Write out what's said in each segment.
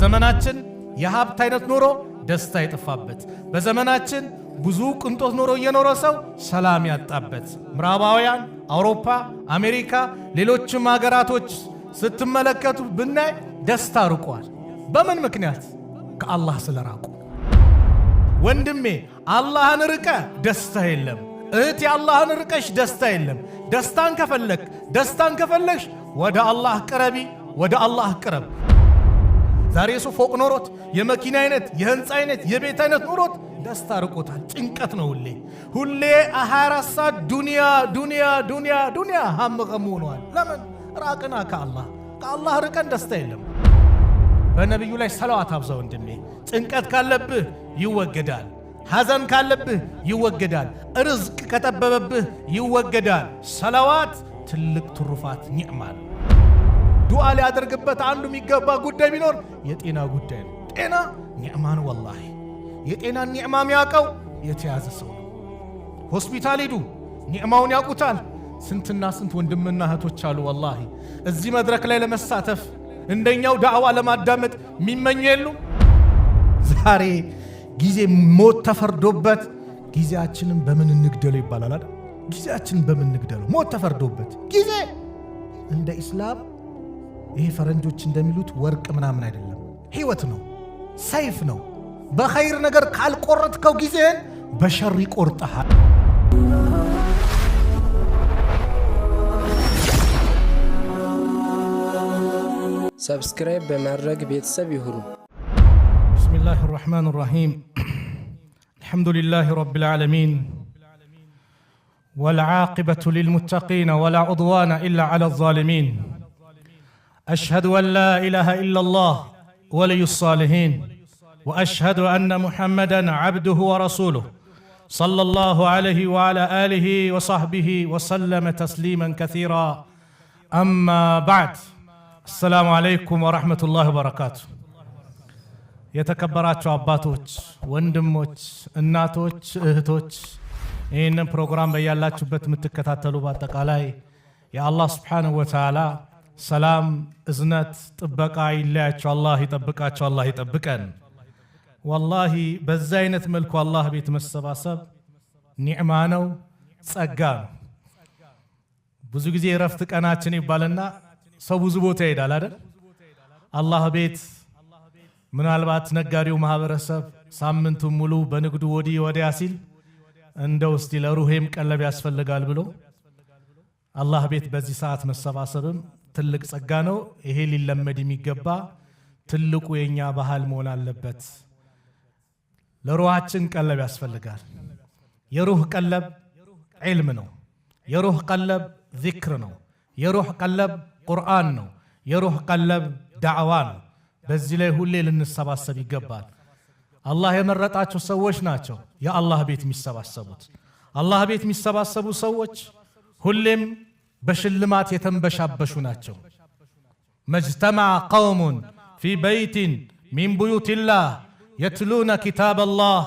በዘመናችን የሀብት አይነት ኖሮ ደስታ የጠፋበት፣ በዘመናችን ብዙ ቅንጦት ኖሮ እየኖረ ሰው ሰላም ያጣበት፣ ምዕራባውያን አውሮፓ፣ አሜሪካ፣ ሌሎችም ሀገራቶች ስትመለከቱ ብናይ ደስታ ርቋል። በምን ምክንያት? ከአላህ ስለራቁ። ወንድሜ አላህን ርቀ ደስታ የለም። እህቴ አላህን ርቀሽ ደስታ የለም። ደስታን ከፈለግሽ ወደ አላህ ቅረቢ፣ ወደ አላህ ቅረብ። ዛሬ ሰው ፎቅ ኖሮት የመኪና አይነት የህንፃ አይነት የቤት አይነት ኖሮት ደስታ ርቆታል። ጭንቀት ነው ሁሌ 24 ሰዓት ዱንያ ሀምቀሙ ሆኗል። ለምን? ራቅና ከአላህ ርቀን ደስታ የለም። በነቢዩ ላይ ሰላዋት አብዛ ወንድሜ። ጭንቀት ካለብህ ይወገዳል። ሐዘን ካለብህ ይወገዳል። ርዝቅ ከጠበበብህ ይወገዳል። ሰላዋት ትልቅ ትሩፋት ኒዕማ ነው። ዱዓ ሊያደርግበት አንዱ የሚገባ ጉዳይ ቢኖር የጤና ጉዳይ ነው። ጤና ኒዕማ ነው። ወላሂ የጤናን ኒዕማ የሚያውቀው የተያዘ ሰው ነው። ሆስፒታል ሂዱ፣ ኒዕማውን ያውቁታል። ስንትና ስንት ወንድምና እህቶች አሉ ወላሂ እዚህ መድረክ ላይ ለመሳተፍ እንደኛው ዳዕዋ ለማዳመጥ የሚመኙ የሉም። ዛሬ ጊዜ ሞት ተፈርዶበት ጊዜያችንን በምን እንግደለው ይባላል አይደል? ጊዜያችንን በምን እንግደለው? ሞት ተፈርዶበት ጊዜ እንደ ኢስላም ይሄ ፈረንጆች እንደሚሉት ወርቅ ምናምን አይደለም፣ ህይወት ነው፣ ሰይፍ ነው። በኸይር ነገር ካልቆረጥከው ጊዜህን በሸር ይቆርጠሃል። ሰብስክራይብ በማድረግ ቤተሰብ ይሁኑ። ቢስሚላሂ ራህማኒ ራሂም አልሐምዱሊላሂ ረቢል ዓለሚን ወልዓቂበቱ ሊልሙተቂን ወላ ዑድዋነ ኢላ ዐላ ዛሊሚን أشهد أن لا إله إلا الله ولي الصالحين وأشهد أن محمدًا عبده ورسوله صلى الله عليه وعلى آله وصحبه وسلم تسليمًا كثيرا أما بعد السلام عليكم ورحمة الله وبركاته የተከበራችሁ አባቶች፣ ወንድሞች፣ እናቶች፣ እህቶች ይህንን ፕሮግራም በያላችሁበት የምትከታተሉ በአጠቃላይ የአላህ ስብሓንሁ ወተዓላ ሰላም፣ እዝነት፣ ጥበቃ ይለያቸው። አላህ ይጠብቃቸው፣ አላህ ይጠብቀን። ወላሂ በዛ አይነት መልኩ አላህ ቤት መሰባሰብ ኒዕማ ነው፣ ጸጋ ነው። ብዙ ጊዜ ረፍት ቀናችን ይባልና ሰው ብዙ ቦታ ይሄዳል አይደል? አላህ ቤት ምናልባት ነጋዴው ማህበረሰብ ሳምንቱን ሙሉ በንግዱ ወዲህ ወዲያ ሲል እንደው እስቲ ለሩሄም ቀለብ ያስፈልጋል ብሎ አላህ ቤት በዚህ ሰዓት መሰባሰብም ትልቅ ጸጋ ነው። ይሄ ሊለመድ የሚገባ ትልቁ የኛ ባህል መሆን አለበት። ለሩሃችን ቀለብ ያስፈልጋል። የሩህ ቀለብ ዒልም ነው። የሩህ ቀለብ ዚክር ነው። የሩህ ቀለብ ቁርአን ነው። የሩህ ቀለብ ዳዕዋ ነው። በዚህ ላይ ሁሌ ልንሰባሰብ ይገባል። አላህ የመረጣቸው ሰዎች ናቸው የአላህ ቤት የሚሰባሰቡት። አላህ ቤት የሚሰባሰቡ ሰዎች ሁሌም በሽልማት የተንበሻበሹ ናቸው። መጅተመዐ ቀውሙን ፊ በይቲን ሚን ቡዩቲላህ የትሉነ ኪታበላህ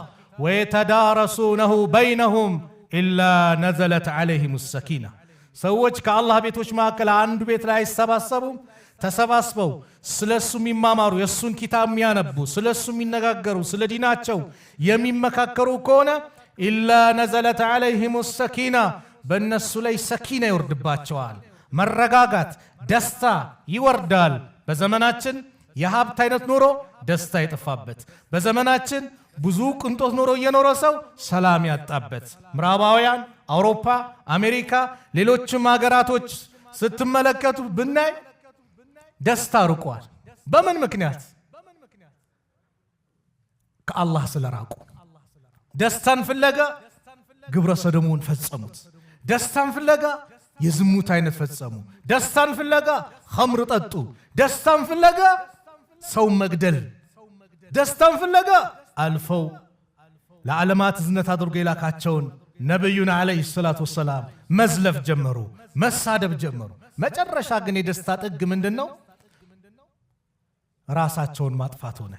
ወየተዳረሱነሁ በይነሁም ኢላ ነዘለት ዐለይሂሙ ሰኪና። ሰዎች ከአላህ ቤቶች መካከል አንዱ ቤት ላይ አይሰባሰቡም። ተሰባስበው ስለሱ የሚማማሩ የሱን ኪታብ የሚያነቡ ስለሱ የሚነጋገሩ ስለ ዲናቸው የሚመካከሩ ከሆነ ኢላ ነዘለት ዐለይሂሙ ሰኪና በእነሱ ላይ ሰኪና ይወርድባቸዋል። መረጋጋት፣ ደስታ ይወርዳል። በዘመናችን የሀብት አይነት ኖሮ ደስታ የጠፋበት፣ በዘመናችን ብዙ ቅንጦት ኖሮ እየኖረ ሰው ሰላም ያጣበት፣ ምዕራባውያን አውሮፓ፣ አሜሪካ፣ ሌሎችም ሀገራቶች ስትመለከቱ ብናይ ደስታ ርቋል። በምን ምክንያት? ከአላህ ስለራቁ። ደስታን ፍለጋ ግብረ ሰዶሙን ፈጸሙት። ደስታን ፍለጋ የዝሙት አይነት ፈጸሙ። ደስታን ፍለጋ ኸምር ጠጡ። ደስታን ፍለጋ ሰው መግደል። ደስታን ፍለጋ አልፈው ለዓለማት እዝነት አድርጎ የላካቸውን ነብዩን አለይሂ ሰላቱ ወሰላም መዝለፍ ጀመሩ፣ መሳደብ ጀመሩ። መጨረሻ ግን የደስታ ጥግ ምንድነው? ራሳቸውን ማጥፋት ሆነ።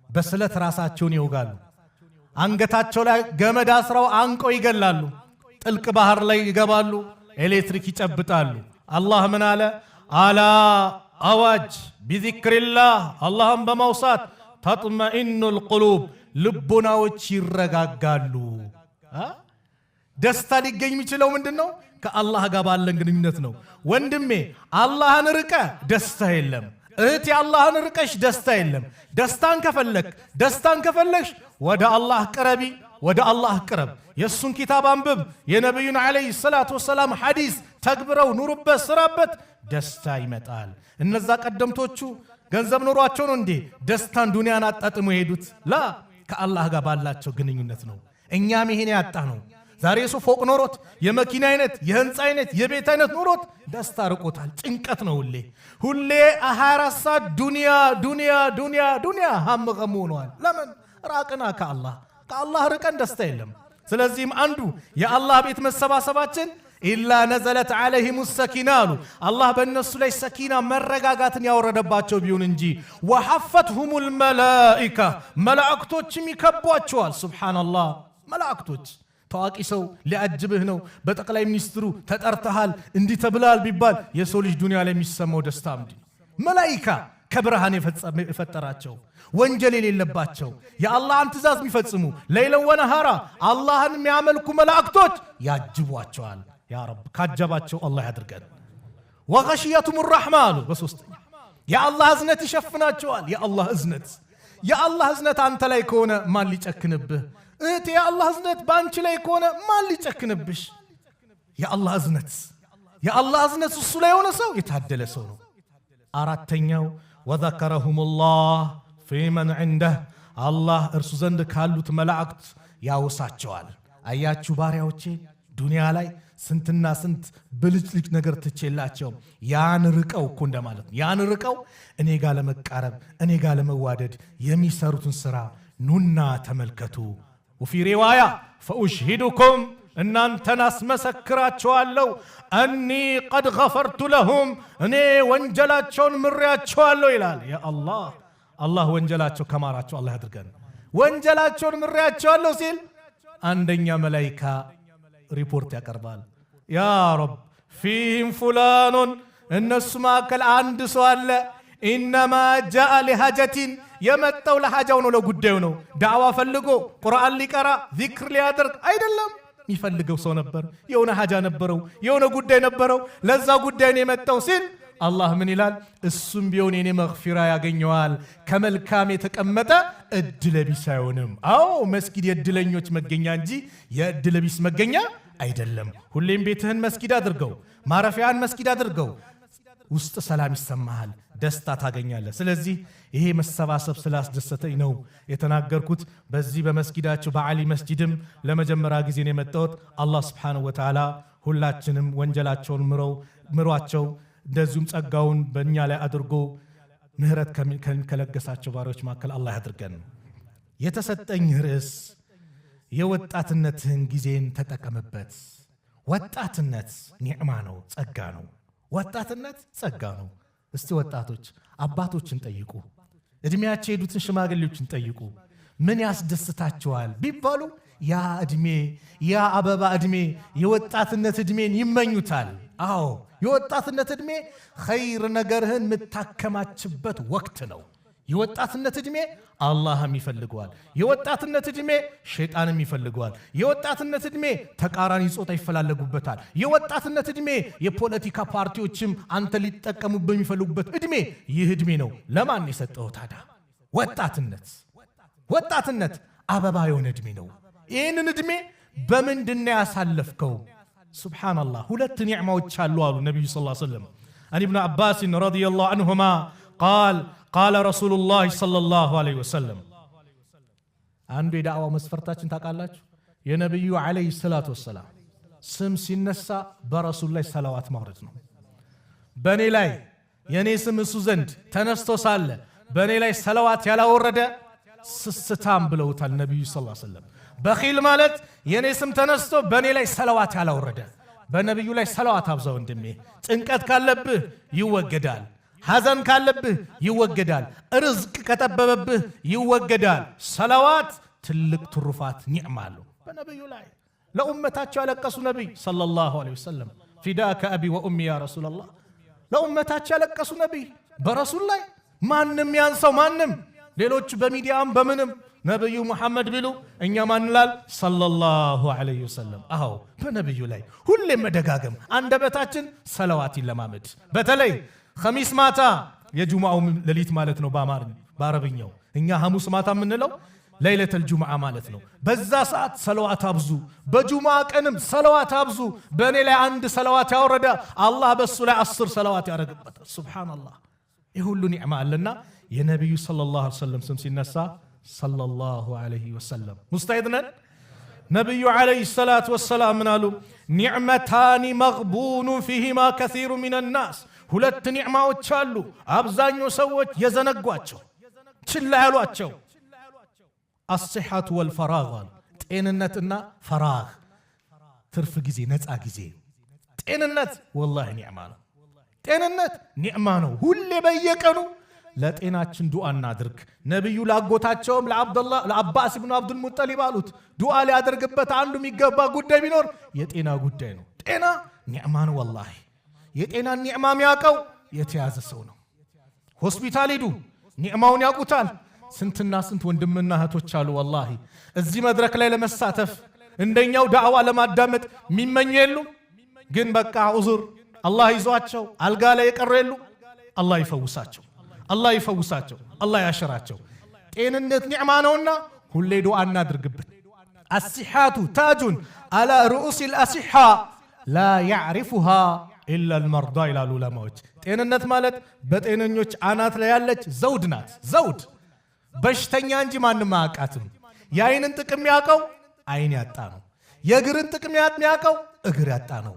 በስለት ራሳቸውን ይወጋሉ። አንገታቸው ላይ ገመድ አስረው አንቀው ይገላሉ። ጥልቅ ባህር ላይ ይገባሉ። ኤሌክትሪክ ይጨብጣሉ። አላህ ምን አለ? አላ አዋጅ ቢዚክሪላህ አላህን በማውሳት ተጥመኢኑል ቁሉብ ልቦናዎች ይረጋጋሉ። ደስታ ሊገኝ የሚችለው ምንድነው? ከአላህ ጋር ባለን ግንኙነት ነው። ወንድሜ አላህን ርቀ ደስታ የለም። እህቴ አላህን ርቀሽ ደስታ የለም። ደስታን ከፈለግሽ ወደ አላህ ቅረቢ፣ ወደ አላህ ቅረብ። የእሱን ኪታብ አንብብ። የነቢዩን ዓለይሂ ሰላቱ ወሰላም ሐዲስ ተግብረው ኑሩበት፣ ስራበት፣ ደስታ ይመጣል። እነዛ ቀደምቶቹ ገንዘብ ኑሯቸው ነው እንዴ ደስታን ዱንያን አጣጥሞ የሄዱት? ላ ከአላህ ጋር ባላቸው ግንኙነት ነው። እኛም ይሄን ያጣ ነው። ዛሬ ሰው ፎቅ ኖሮት የመኪና አይነት የህንፃ አይነት የቤት አይነት ኖሮት ደስታ ርቆታል። ጭንቀት ነው ሁሌ 24 ሰዓት ዱንያ ሀምገሙ ሆነዋል። ለምን ራቅና ከአላህ ርቀን ደስታ የለም። ስለዚህም አንዱ የአላህ ቤት መሰባሰባችን ኢላ ነዘለት ዓለይሂም ሰኪና አሉ። አላህ በእነሱ ላይ ሰኪና መረጋጋትን ያወረደባቸው ቢሆን እንጂ ወሐፈትሁሙል መላኢካ መላእክቶችም ይከቧቸዋል። ሱብሓነላህ መላእክቶች ታዋቂ ሰው ሊያጅብህ ነው፣ በጠቅላይ ሚኒስትሩ ተጠርተሃል እንዲህ ተብላል ቢባል የሰው ልጅ ዱንያ ላይ የሚሰማው ደስታ ምንድን ነው? መላኢካ ከብርሃን የፈጠራቸው ወንጀል የሌለባቸው የአላህን ትእዛዝ የሚፈጽሙ ለይለን ወነሃራ አላህን የሚያመልኩ መላእክቶች ያጅቧቸዋል። ያ ረብ ካጀባቸው አላህ ያድርገን። ወገሽየቱም ረሕማ አሉ። በሶስተኛ የአላህ እዝነት ይሸፍናቸዋል። የአላህ እዝነት አንተ ላይ ከሆነ ማን ሊጨክንብህ? እህቴ የአላህ እዝነት በአንቺ ላይ ከሆነ ማን ሊጨክንብሽ? የአላህ እዝነት እሱ ላይ የሆነ ሰው የታደለ ሰው ነው። አራተኛው ወዘከረሁሙላህ ፊመን ዒንደህ አላህ እርሱ ዘንድ ካሉት መላእክት ያውሳቸዋል። አያችሁ ባሪያዎቼ ዱንያ ላይ ስንትና ስንት ብልጭልጭ ነገር ትቼላቸው ያን ርቀው እኮ እንደማለት ነው። ያን ርቀው እኔ ጋር ለመቃረብ እኔ ጋር ለመዋደድ የሚሰሩትን ስራ ኑና ተመልከቱ። ወፊ ሪዋያ ፈኡሽሂዱኩም እናንተን አስመሰክራቸዋለሁ አኒ ቀድ ገፈርቱ ለሁም እኔ ወንጀላቸውን ምሬያቸዋለሁ ይላል። ያ አላህ ወንጀላቸው ከማራቸው አላህ ያድርገን። ወንጀላቸውን ምሬያቸዋለሁ ሲል አንደኛ መላኢካ ሪፖርት ያቀርባል። ያ ረብ ፊህም ፉላኑን እነሱ መካከል አንድ ሰው አለ ኢነማ ጃአ ሊሃጀቲን የመጣው ለሃጃው ነው፣ ለጉዳዩ ነው። ዳዕዋ ፈልጎ ቁርአን ሊቀራ ዚክር ሊያደርግ አይደለም። የሚፈልገው ሰው ነበር፣ የሆነ ሃጃ ነበረው፣ የሆነ ጉዳይ ነበረው። ለዛ ጉዳይ ነው የመጣው ሲል አላህ ምን ይላል? እሱም ቢሆን የኔ መግፊራ ያገኘዋል። ከመልካም የተቀመጠ እድለቢስ አይሆንም። አዎ መስጊድ የእድለኞች መገኛ እንጂ የእድለቢስ መገኛ አይደለም። ሁሌም ቤትህን መስጊድ አድርገው፣ ማረፊያን መስጊድ አድርገው። ውስጥ ሰላም ይሰማሃል፣ ደስታ ታገኛለህ። ስለዚህ ይሄ መሰባሰብ ስላስደሰተኝ ነው የተናገርኩት። በዚህ በመስጊዳቸው በዓሊ መስጂድም ለመጀመሪያ ጊዜ ነው የመጣሁት። አላህ ስብሓነሁ ወተዓላ ሁላችንም ወንጀላቸውን ምሯቸው፣ እንደዚሁም ጸጋውን በእኛ ላይ አድርጎ ምህረት ከለገሳቸው ባሪዎች መካከል አላህ ያድርገን። የተሰጠኝ ርዕስ የወጣትነትህን ጊዜን ተጠቀምበት። ወጣትነት ኒዕማ ነው፣ ጸጋ ነው። ወጣትነት ጸጋ ነው። እስቲ ወጣቶች አባቶችን ጠይቁ፣ እድሜያቸው የሄዱትን ሽማግሌዎችን ጠይቁ። ምን ያስደስታቸዋል ቢባሉ ያ እድሜ ያ አበባ እድሜ የወጣትነት እድሜን ይመኙታል። አዎ የወጣትነት እድሜ ኸይር ነገርህን የምታከማችበት ወቅት ነው። የወጣትነት እድሜ አላህም ይፈልገዋል። የወጣትነት እድሜ ሸይጣንም ይፈልገዋል። የወጣትነት እድሜ ተቃራኒ ጾታ ይፈላለጉበታል። የወጣትነት እድሜ የፖለቲካ ፓርቲዎችም አንተ ሊጠቀሙበት የሚፈልጉበት እድሜ ይህ እድሜ ነው። ለማን የሰጠው ታዲያ? ወጣትነት አበባ የሆነ እድሜ ነው። ይህንን እድሜ በምንድን ያሳለፍከው? ሱብሓነላህ ሁለት ኒዕማዎች አሉ አሉ ነቢዩ ሰለላሁ ዐለይሂ ወሰለም። አን ኢብኑ አባስ ረዲየላሁ ዐንሁማ ቃለ ረሱሉላህ ሰለላሁ ዐለይሂ ወሰለም። አንዱ የዳዕዋ መስፈርታችን ታውቃላችሁ፣ የነቢዩ ዐለይሂ ሰላቱ ወሰላም ስም ሲነሳ በረሱል ላይ ሰላዋት ማውረድ ነው። በእኔ ላይ የእኔ ስም እሱ ዘንድ ተነስቶ ሳለ በእኔ ላይ ሰላዋት ያላወረደ ስስታም ብለውታል ነቢዩ ሰለላሁ ዐለይሂ ወሰለም። በኺል ማለት የእኔ ስም ተነስቶ በእኔ ላይ ሰላዋት ያላወረደ። በነቢዩ ላይ ሰላዋት አብዛ ወንድሜ። ጭንቀት ካለብህ ይወገዳል። ሐዘን ካለብህ ይወገዳል። ርዝቅ ከጠበበብህ ይወገዳል። ሰላዋት ትልቅ ትሩፋት ኒዕማ አለው። በነቢዩ ላይ ለኡመታቸው ያለቀሱ ነቢይ ሰለላሁ ዐለይሂ ወሰለም ፊዳከ አቢ ወኡሚ ያ ረሱለላህ። ለኡመታቸው ያለቀሱ ነቢይ በረሱል ላይ ማንም ያንሰው ማንም ሌሎች በሚዲያም በምንም ነብዩ መሐመድ ቢሉ እኛ ማንላል ሰለላሁ ዐለይሂ ወሰለም። አዎ በነብዩ ላይ ሁሌ መደጋገም አንደበታችን ሰለዋት ይለማመድ። በተለይ ኸሚስ ማታ የጁማው ሌሊት ማለት ነው በአረብኛው እኛ ሐሙስ ማታ የምንለው ለይለተል ጁምዓ ማለት ነው። በዛ ሰዓት ሰለዋት አብዙ። በጁማ ቀንም ሰለዋት አብዙ። በእኔ ላይ አንድ ሰለዋት ያወረደ አላህ በሱ ላይ 10 ሰለዋት ያደርግበታል። ሱብሃንአላህ ይህ ሁሉ ኒዕማ አለና የነብዩ ሰለላሁ ዐለይሂ ወሰለም ስም ሲነሳ ሰለላሁ ዐለይሂ ወሰለም ሙስተዒድ ነን። ነብዩ ዐለይሂ ሰላቱ ወሰላም ምናሉ ኒዕመታኒ መግቡኑን ፊሂማ ከሲሩ ሚነናስ ሁለት ኒዕማዎች አሉ አብዛኛው ሰዎች የዘነጓቸው ችላ ያሏቸው አስሐቱ ወልፈራግ ጤንነትና ፈራግ ትርፍ ጊዜ ነፃ ጊዜ። ጤንነት ወላሂ ኒዕማ ነው። ጤንነት ኒዕማ ነው። ሁሌ በየቀኑ ለጤናችን ዱዓ እናድርግ። ነብዩ ላጎታቸውም ለአባስ ኢብኑ አብዱል ሙጠሊብ አሉት ዱዓ ሊያደርግበት አንዱ የሚገባ ጉዳይ ቢኖር የጤና ጉዳይ ነው። ጤና ኒዕማ ነው። ወላሂ የጤናን ኒዕማ የሚያውቀው የተያዘ ሰው ነው። ሆስፒታል ሂዱ ኒዕማውን ያውቁታል። ስንትና ስንት ወንድምና እህቶች አሉ ወላሂ እዚህ መድረክ ላይ ለመሳተፍ እንደኛው ዳዕዋ ለማዳመጥ የሚመኙ የሉ፣ ግን በቃ ዑዙር አላህ ይዟቸው አልጋ ላይ የቀሩ የሉ። አላህ ይፈውሳቸው፣ አላህ ይፈውሳቸው፣ አላህ ያሽራቸው። ጤንነት ኒዕማ ነውና ሁሌ ዱዓ እናድርግበት። አሲሓቱ ታጁን አላ ሩኡሲል አሲሓ ላ ያዕሪፉሃ ኢላ አልመርዳ ይላሉ ዑለማዎች። ጤንነት ማለት በጤነኞች አናት ላይ ያለች ዘውድ ናት። ዘውድ በሽተኛ እንጂ ማንም አያውቃትም። የአይንን ጥቅም ያውቀው አይን ያጣ ነው። የእግርን ጥቅም ያውቀው እግር ያጣ ነው።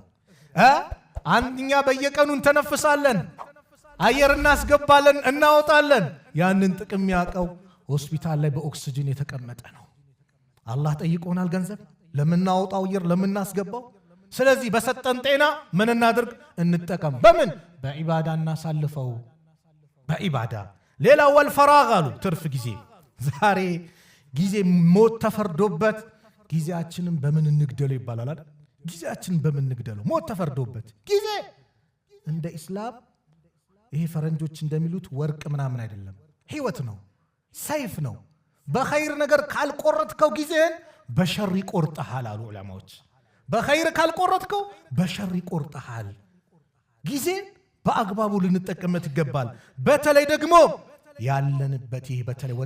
አንድኛ በየቀኑ እንተነፍሳለን፣ አየር እናስገባለን፣ እናወጣለን። ያንን ጥቅም ያውቀው ሆስፒታል ላይ በኦክሲጅን የተቀመጠ ነው። አላህ ጠይቆናል ገንዘብ ለምናወጣው አየር ለምናስገባው። ስለዚህ በሰጠን ጤና ምን እናድርግ? እንጠቀም። በምን? በዒባዳ እናሳልፈው፣ በዒባዳ። ሌላው ወልፈራግ አሉ ትርፍ ጊዜ። ዛሬ ጊዜ ሞት ተፈርዶበት ጊዜያችንን በምን እንግደለው ይባላል አይደል? ጊዜያችንን በምን እንግደለው? ሞት ተፈርዶበት ጊዜ እንደ ኢስላም ይሄ ፈረንጆች እንደሚሉት ወርቅ ምናምን አይደለም፣ ህይወት ነው፣ ሰይፍ ነው። በኸይር ነገር ካልቆረጥከው ጊዜህን በሸር ይቆርጠሃል አሉ ዑለማዎች። በኸይር ካልቆረጥከው በሸር ይቆርጠሃል። ጊዜ በአግባቡ ልንጠቀምበት ይገባል። በተለይ ደግሞ ያለንበት ይሄ በተለይ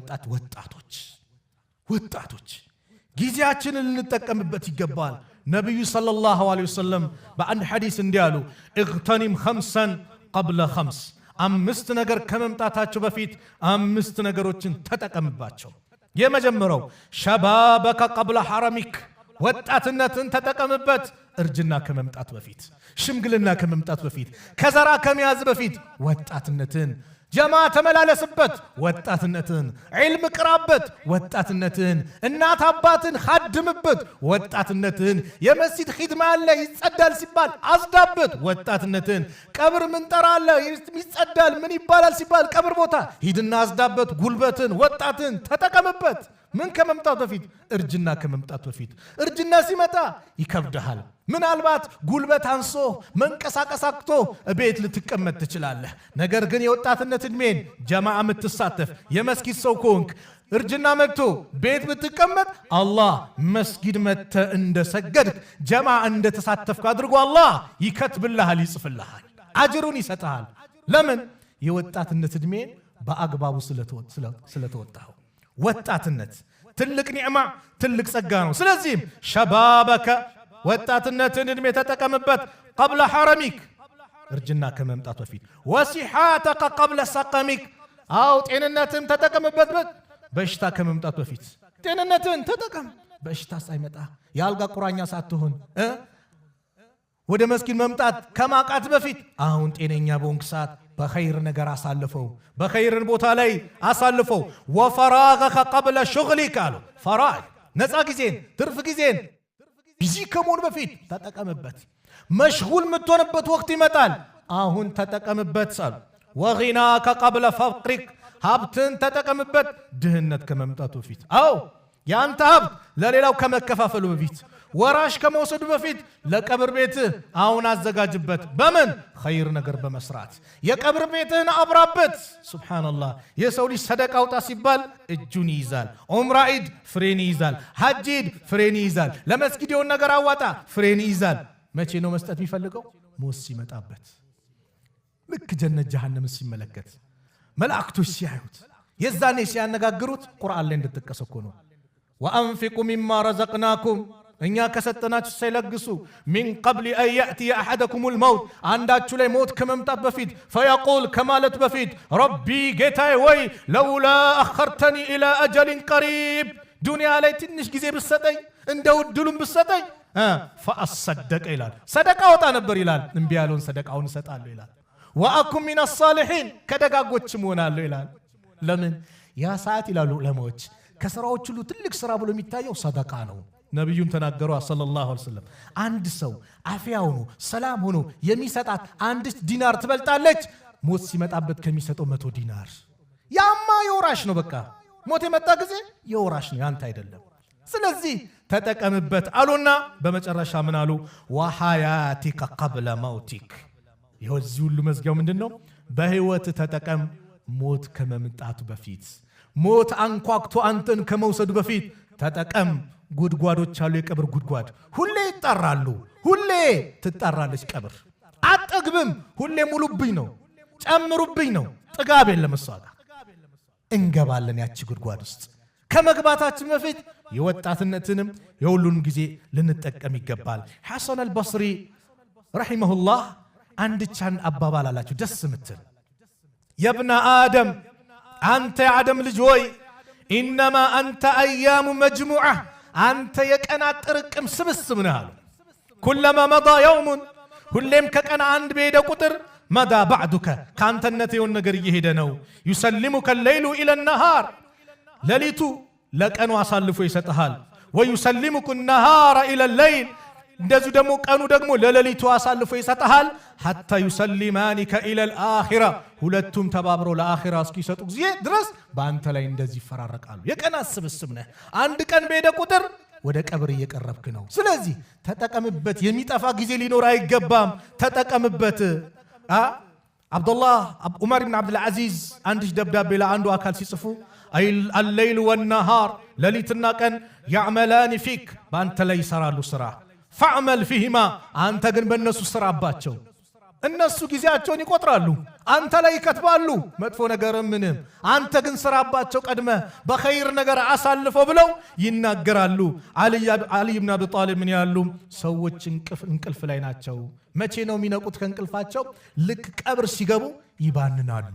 ወጣቶች ጊዜያችንን ልንጠቀምበት ይገባል። ነብዩ ሰለላሁ ዐለይሂ ወሰለም በአንድ ሐዲስ እንዲህ አሉ፣ እግተኒም ኸምሰን ቀብለ ኸምስ፣ 5 ነገር ከመምጣታቸው በፊት 5 ነገሮችን ተጠቀምባቸው። የመጀመሪያው ሸባበከ ቀብለ ሐረሚክ፣ ወጣትነትን ተጠቀምበት። እርጅና ከመምጣት በፊት፣ ሽምግልና ከመምጣት በፊት፣ ከዘራ ከመያዝ በፊት ወጣትነትን ጀማ ተመላለስበት። ወጣትነትን ዒልም ቅራበት። ወጣትነትን እናት አባትን ኻድምበት። ወጣትነትን የመስጂድ ኺድማ ያለ ይጸዳል ሲባል አዝዳበት። ወጣትነትን ቀብር ምን ጠራለ ይጸዳል ምን ይባላል ሲባል ቀብር ቦታ ሂድና አዝዳበት። ጉልበትን ወጣትን ተጠቀምበት። ምን ከመምጣቱ በፊት? እርጅና ከመምጣቱ በፊት። እርጅና ሲመጣ ይከብድሃል። ምናልባት ጉልበት አንሶ መንቀሳቀስ አቅቶ ቤት ልትቀመጥ ትችላለህ። ነገር ግን የወጣትነት ዕድሜን ጀማዓ የምትሳተፍ የመስጊድ ሰው ከሆንክ እርጅና መጥቶ ቤት ብትቀመጥ አላህ መስጊድ መጥተ እንደሰገድክ ጀማዓ እንደተሳተፍክ አድርጎ አላህ ይከትብልሃል፣ ይጽፍልሃል፣ አጅሩን ይሰጥሃል። ለምን? የወጣትነት ዕድሜን በአግባቡ ስለተወጣው። ወጣትነት ትልቅ ኒዕማ ትልቅ ጸጋ ነው። ስለዚህም ሸባበከ ወጣትነትን ዕድሜ ተጠቀምበት። ቀብለ ሐረሚክ እርጅና ከመምጣት በፊት። ወሲሓተከ ቀብለ ሰቀሚክ አው ጤንነትን ተጠቀምበት። በሽታ ከመምጣት በፊት ጤንነትን ተጠቀም። በሽታ ሳይመጣ የአልጋ ቁራኛ ሳትሆን ወደ መስጊድ መምጣት ከማቃት በፊት አሁን ጤነኛ በሆንክ ሰዓት በኸይር ነገር አሳልፈው፣ በኸይርን ቦታ ላይ አሳልፈው። ወፈራገከ ቀብለ ሹግሊክ አሉ። ፈራግ ነፃ ጊዜን ትርፍ ጊዜን ቢዚ ከመሆን በፊት ተጠቀምበት። መሽጉል የምትሆንበት ወቅት ይመጣል፣ አሁን ተጠቀምበት አሉ። ወጊናከ ቀብለ ፈቅሪክ ሀብትን ተጠቀምበት፣ ድህነት ከመምጣቱ በፊት። አዎ የአንተ ሀብት ለሌላው ከመከፋፈሉ በፊት ወራሽ ከመውሰዱ በፊት ለቀብር ቤትህ አሁን አዘጋጅበት። በምን ኸይር ነገር በመስራት የቀብር ቤትህን አብራበት። ሱብሃንአላህ። የሰው ልጅ ሰደቃ አውጣ ሲባል እጁን ይይዛል። ዑምራ ሂድ ፍሬን ይይዛል። ሐጅ ሂድ ፍሬን ይይዛል። ለመስጊድ የሆነ ነገር አዋጣ ፍሬን ይይዛል። መቼ ነው መስጠት የሚፈልገው? ሞት ሲመጣበት፣ ልክ ጀነት ጀሃነም ሲመለከት መላእክቶች ሲያዩት የዛኔ ሲያነጋግሩት ቁርአን ላይ እንደተጠቀሰ እኮ ነው። ወአንፊቁ ሚማ ረዘቅናኩም እኛ ከሰጠናችሁ ሳይለግሱ ሚን ቀብል አን ያእቲየ አሐደኩሙል መውት አንዳችሁ ላይ ሞት ከመምጣት በፊት ፈየቁል ከማለት በፊት ረቢ ጌታዬ ወይ ለውላ አኸርተኒ ኢላ አጀሊን ቀሪብ ዱንያ ላይ ትንሽ ጊዜ ብሰጠኝ እንደው እድሉን ብሰጠኝ ፈአሰደቀ ይላል ሰደቃ ወጣ ነበር ይላል። እምቢ ያለውን ሰደቃውን እሰጣለሁ ይላል። ወአኩም ሚነ ሳሊሒን ከደጋጎችም ሆናለሁ ይላል። ለምን ያ ሰዓት ይላሉ ዑለማዎች ከስራዎች ሁሉ ትልቅ ስራ ብሎ የሚታየው ሰደቃ ነው። ነብዩም ተናገሩ ሰለላሁ ዐለይሂ ወሰለም አንድ ሰው አፊያ ሆኖ ሰላም ሆኖ የሚሰጣት አንዲት ዲናር ትበልጣለች ሞት ሲመጣበት ከሚሰጠው 100 ዲናር። ያማ የወራሽ ነው። በቃ ሞት የመጣ ጊዜ የወራሽ ነው፣ ያንተ አይደለም። ስለዚህ ተጠቀምበት አሉና በመጨረሻ ምን አሉ? ወሐያቲከ ቀብለ መውቲክ። የዚህ ሁሉ መዝጊያው ምንድነው? በህይወት ተጠቀም ሞት ከመምጣቱ በፊት፣ ሞት አንኳክቶ አንተን ከመውሰዱ በፊት ተጠቀም። ጉድጓዶች አሉ፣ የቀብር ጉድጓድ ሁሌ ይጣራሉ፣ ሁሌ ትጣራለች ቀብር። አጠግብም፣ ሁሌ ሙሉብኝ ነው፣ ጨምሩብኝ ነው፣ ጥጋብ የለም። እሷ ጋር እንገባለን ያቺ ጉድጓድ ውስጥ። ከመግባታችን በፊት የወጣትነትንም የሁሉንም ጊዜ ልንጠቀም ይገባል። ሐሰን አልበስሪ ረሒመሁላህ አንድ ቻን አባባል አላቸው ደስ ምትል የብነ አደም አንተ የአደም ልጅ ሆይ ኢነማ አንተ አያሙ መጅሙዓ አንተ የቀናት ጥርቅም ስብስብ ነህ አሉ። ኩለማ መዳ የውሙን ሁሌም ከቀና አንድ በሄደ ቁጥር መዳ ባዕዱከ ከአንተነት የሆን ነገር እየሄደ ነው። ዩሰሊሙከ ሌይሉ ኢለ ነሃር ሌሊቱ ለቀኑ አሳልፎ ይሰጥሃል። ወዩሰሊሙከ ነሃራ ኢለ ሌይል እንደዚሁ ደግሞ ቀኑ ደግሞ ለሌሊቱ አሳልፎ ይሰጥሃል። ሐታ ዩሰሊማኒከ ኢለል አኺራ ሁለቱም ተባብረው ለአኺራ እስኪሰጡ ጊዜ ድረስ በአንተ ላይ እንደዚህ ይፈራረቃሉ። የቀናት ስብስብ ነህ። አንድ ቀን በሄደ ቁጥር ወደ ቀብር እየቀረብክ ነው። ስለዚህ ተጠቀምበት። የሚጠፋ ጊዜ ሊኖር አይገባም። ተጠቀምበት። አብዱላህ ዑመር ብን አብዱልዓዚዝ አንድ ደብዳቤ ለአንዱ አካል ሲጽፉ አልለይሉ ወነሃር ሌሊትና ቀን ያዕመላኒ ፊክ በአንተ ላይ ይሰራሉ ስራ ፈዕመል ፊህማ አንተ ግን በእነሱ ስራባቸው። እነሱ ጊዜያቸውን ይቆጥራሉ፣ አንተ ላይ ይከትባሉ መጥፎ ነገር ምንም። አንተ ግን ስራባቸው ቀድመ በኸይር ነገር አሳልፎ ብለው ይናገራሉ። አልይ ብን አቢ ጣሊብ ምን ያሉ ሰዎች እንቅልፍ ላይ ናቸው። መቼ ነው የሚነቁት ከእንቅልፋቸው? ልክ ቀብር ሲገቡ ይባንናሉ።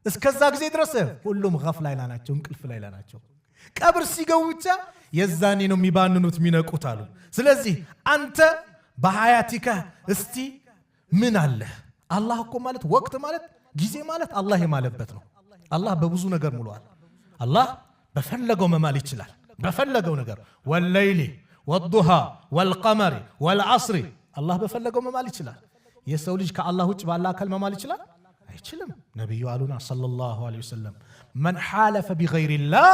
እስከዛ ጊዜ ድረስ ሁሉም ገፍላ ላይ ናቸው፣ እንቅልፍ ላይ ናቸው። ቀብር ሲገቡ ብቻ የዛኔ ነው የሚባንኑት የሚነቁት አሉ። ስለዚህ አንተ በሐያቲካ እስቲ ምን አለ? አላህ እኮ ማለት ወቅት ማለት ጊዜ ማለት አላህ የማለበት ነው። አላህ በብዙ ነገር ሙሏል። አላህ በፈለገው መማል ይችላል። በፈለገው ነገር ወለይሊ ወዱሃ ወልቀመሪ ወልዐስሪ አላህ በፈለገው መማል ይችላል። የሰው ልጅ ከአላህ ውጭ ባለ አካል መማል ይችላል? አይችልም። ነቢዩ አሉና ሰለላሁ ዐለይሂ ወሰለም መን ሓለፈ ቢገይሪላህ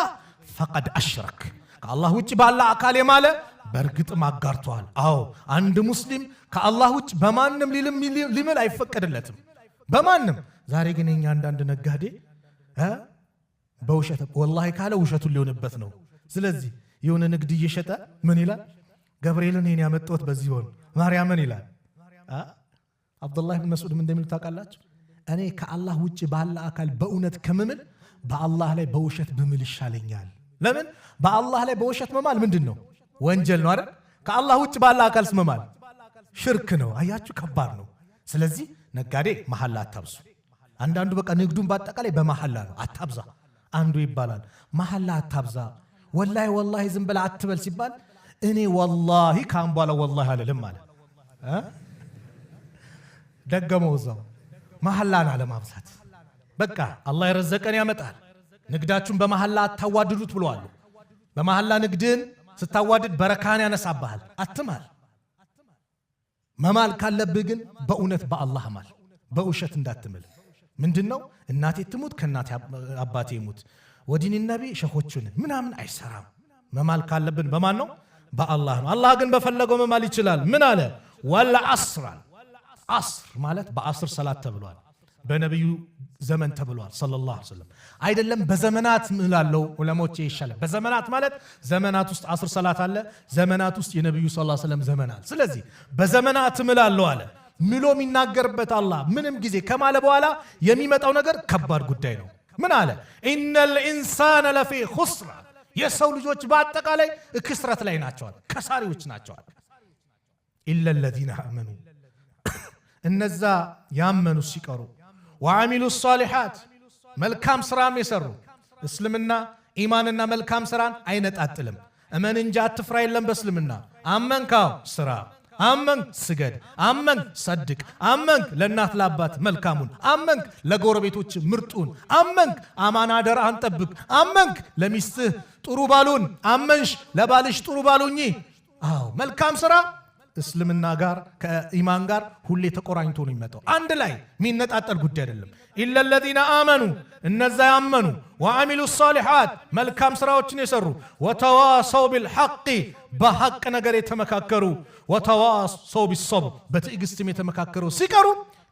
ፈቀድ አሽረክ ከአላህ ውጭ ባለ አካል የማለ በእርግጥም አጋርተዋል። አዎ አንድ ሙስሊም ከአላህ ውጭ በማንም ሊምል አይፈቀድለትም፣ በማንም። ዛሬ ግን የኛ አንዳንድ ነጋዴ በውሸት ወላሂ ካለ ውሸቱን ሊሆንበት ነው። ስለዚህ የሆነ ንግድ እየሸጠ ምን ይላል? ገብርኤልን ይሄን ያመጣሁት በዚህ ሆነ ማርያምን ይላል። አብዱላህ ብን መስዑድ ምን እንደሚል ታውቃላችሁ? እኔ ከአላህ ውጭ ባለ አካል በእውነት ከምምል በአላህ ላይ በውሸት ብምል ይሻለኛል። ለምን? በአላህ ላይ በውሸት መማል ምንድን ነው? ወንጀል ነው አይደል? ከአላህ ውጭ ባለ አካል መማል ሽርክ ነው። አያችሁ፣ ከባድ ነው። ስለዚህ ነጋዴ መሐላ አታብዙ። አንዳንዱ በቃ ንግዱን በአጠቃላይ በመሐላ ነው፣ አታብዛ። አንዱ ይባላል መሐላ አታብዛ፣ ወላሂ ወላሂ ዝም ብለህ አትበል ሲባል እኔ ወላሂ ካም በኋላ ወላሂ አልልም ማለት ደገመው። እዛው መሐላን አለማብዛት። በቃ አላህ የረዘቀን ያመጣል። ንግዳችሁን በመሐላ አታዋድዱት ብለዋል። በመሐላ ንግድን ስታዋድድ በረካን ያነሳብሃል። አትማል። መማል ካለብህ ግን በእውነት በአላህ ማል፣ በውሸት እንዳትምል። ምንድነው? እናቴ ትሙት ከእናቴ አባቴ ሙት ወዲን ነቢ ሸኾቹን ምናምን አይሰራም። መማል ካለብን በማን ነው? በአላህ ነው። አላህ ግን በፈለገው መማል ይችላል። ምን አለ? ወልዐስር አስር ማለት በአስር ሰላት ተብሏል። በነብዩ ዘመን ተብሏል ሰለላሁ ዐለይሂ ወሰለም። አይደለም በዘመናት ምላለው ዑለሞች ይሻላል። በዘመናት ማለት ዘመናት ውስጥ አስር ሰላት አለ፣ ዘመናት ውስጥ የነብዩ ሰለላሁ ዐለይሂ ወሰለም ዘመናት። ስለዚህ በዘመናት ምላለው አለ ምሎ የሚናገርበት አላህ ምንም ጊዜ ከማለ በኋላ የሚመጣው ነገር ከባድ ጉዳይ ነው። ምን አለ? ኢነል ኢንሳነ ለፊ ኹስር፣ የሰው ልጆች በአጠቃላይ ክስረት ላይ ናቸዋል፣ ከሳሪዎች ናቸዋል። ኢለል ለዚነ አመኑ፣ እነዛ ያመኑ ሲቀሩ፣ ወአሚሉ ሷሊሓት፣ መልካም ስራም የሰሩ። እስልምና ኢማንና መልካም ስራን አይነጣጥልም። እመን እንጂ አትፍራ የለም በእስልምና። አመንካው ስራ፣ አመንክ ስገድ፣ አመንክ ሰድቅ፣ አመንክ ለእናት ለአባት መልካሙን፣ አመንክ ለጎረቤቶች ምርጡን፣ አመንክ አማና አደራህን ጠብቅ፣ አመንክ ለሚስትህ ጥሩ ባሉን፣ አመንሽ ለባልሽ ጥሩ ባሉኝ። አዎ መልካም ስራ እስልምና ጋር ከኢማን ጋር ሁሌ ተቆራኝቶ ነው የሚመጣው። አንድ ላይ የሚነጣጠል ጉዳይ አይደለም። ኢለል ለዚነ አመኑ፣ እነዛ ያመኑ፣ ወአሚሉ ሷሊሓት፣ መልካም ስራዎችን የሰሩ፣ ወተዋሰው ቢልሐቅ፣ በሐቅ ነገር የተመካከሩ፣ ወተዋሰው ቢሰብር፣ በትዕግስትም የተመካከሩ ሲቀሩ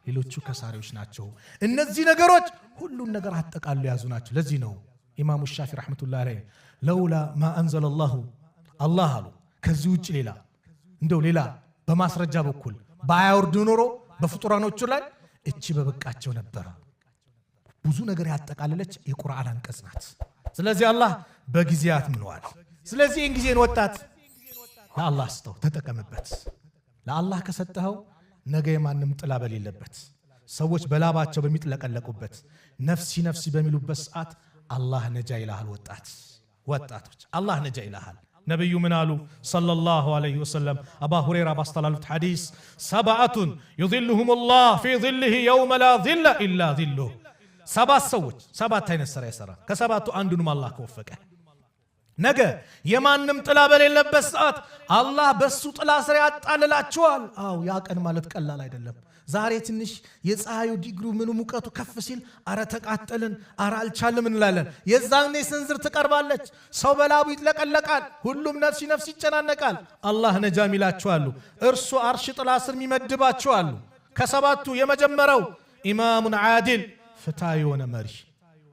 ሌሎቹ ከሳሪዎች ናቸው። እነዚህ ነገሮች ሁሉን ነገር አጠቃሉ የያዙ ናቸው። ለዚህ ነው ኢማሙ ሻፊ ረሕመቱላሂ ዐለይሂ ለውላ ማ አንዘለ አላህ አሉ ከዚህ ውጭ ሌላ እንደው ሌላ በማስረጃ በኩል ባያወርድ ኖሮ በፍጡራኖቹ ላይ እቺ በበቃቸው ነበር። ብዙ ነገር ያጠቃለለች የቁርአን አንቀጽ ናት። ስለዚህ አላህ በጊዜያት ምንዋል። ስለዚህ እንግዲህ ወጣት ለአላህ ስጠው፣ ተጠቀምበት። ለአላህ ከሰጠኸው ነገ የማንም ጥላ በሌለበት፣ ሰዎች በላባቸው በሚጥለቀለቁበት፣ ነፍሲ ነፍሲ በሚሉበት ሰዓት አላህ ነጃ ይልሃል። ወጣቶች አላህ ነጃ ይልሃል። ነብዩ ምን አሉ ሰለላሁ ዐለይሂ ወሰለም? አባ ሁረይራ ባስተላለፉት ሐዲስ ሰብዐቱን ዩዚልሁም ላህ ፊ ዚልህ የውመ ላ ዚለ ኢላ ዚሉህ። ሰባት ሰዎች ሰባት አይነት ስራ ይሰራ፣ ከሰባቱ አንዱንም አላህ ከወፈቀ ነገ የማንም ጥላ በሌለበት ሰዓት አላህ በሱ ጥላ ስር ያጣልላቸዋል። አው ያ ቀን ማለት ቀላል አይደለም። ዛሬ ትንሽ የፀሐዩ ዲግሪ ምኑ ሙቀቱ ከፍ ሲል አረ ተቃጠልን፣ አረ አልቻልም እንላለን። የዛኔ ስንዝር ትቀርባለች፣ ሰው በላቡ ይጥለቀለቃል፣ ሁሉም ነፍሲ ነፍስ ይጨናነቃል። አላህ ነጃም ይላቸዋሉ፣ እርሱ አርሽ ጥላ ስር ይመድባቸዋሉ። ከሰባቱ የመጀመሪያው ኢማሙን ዓዲል፣ ፍትሃዊ የሆነ መሪ።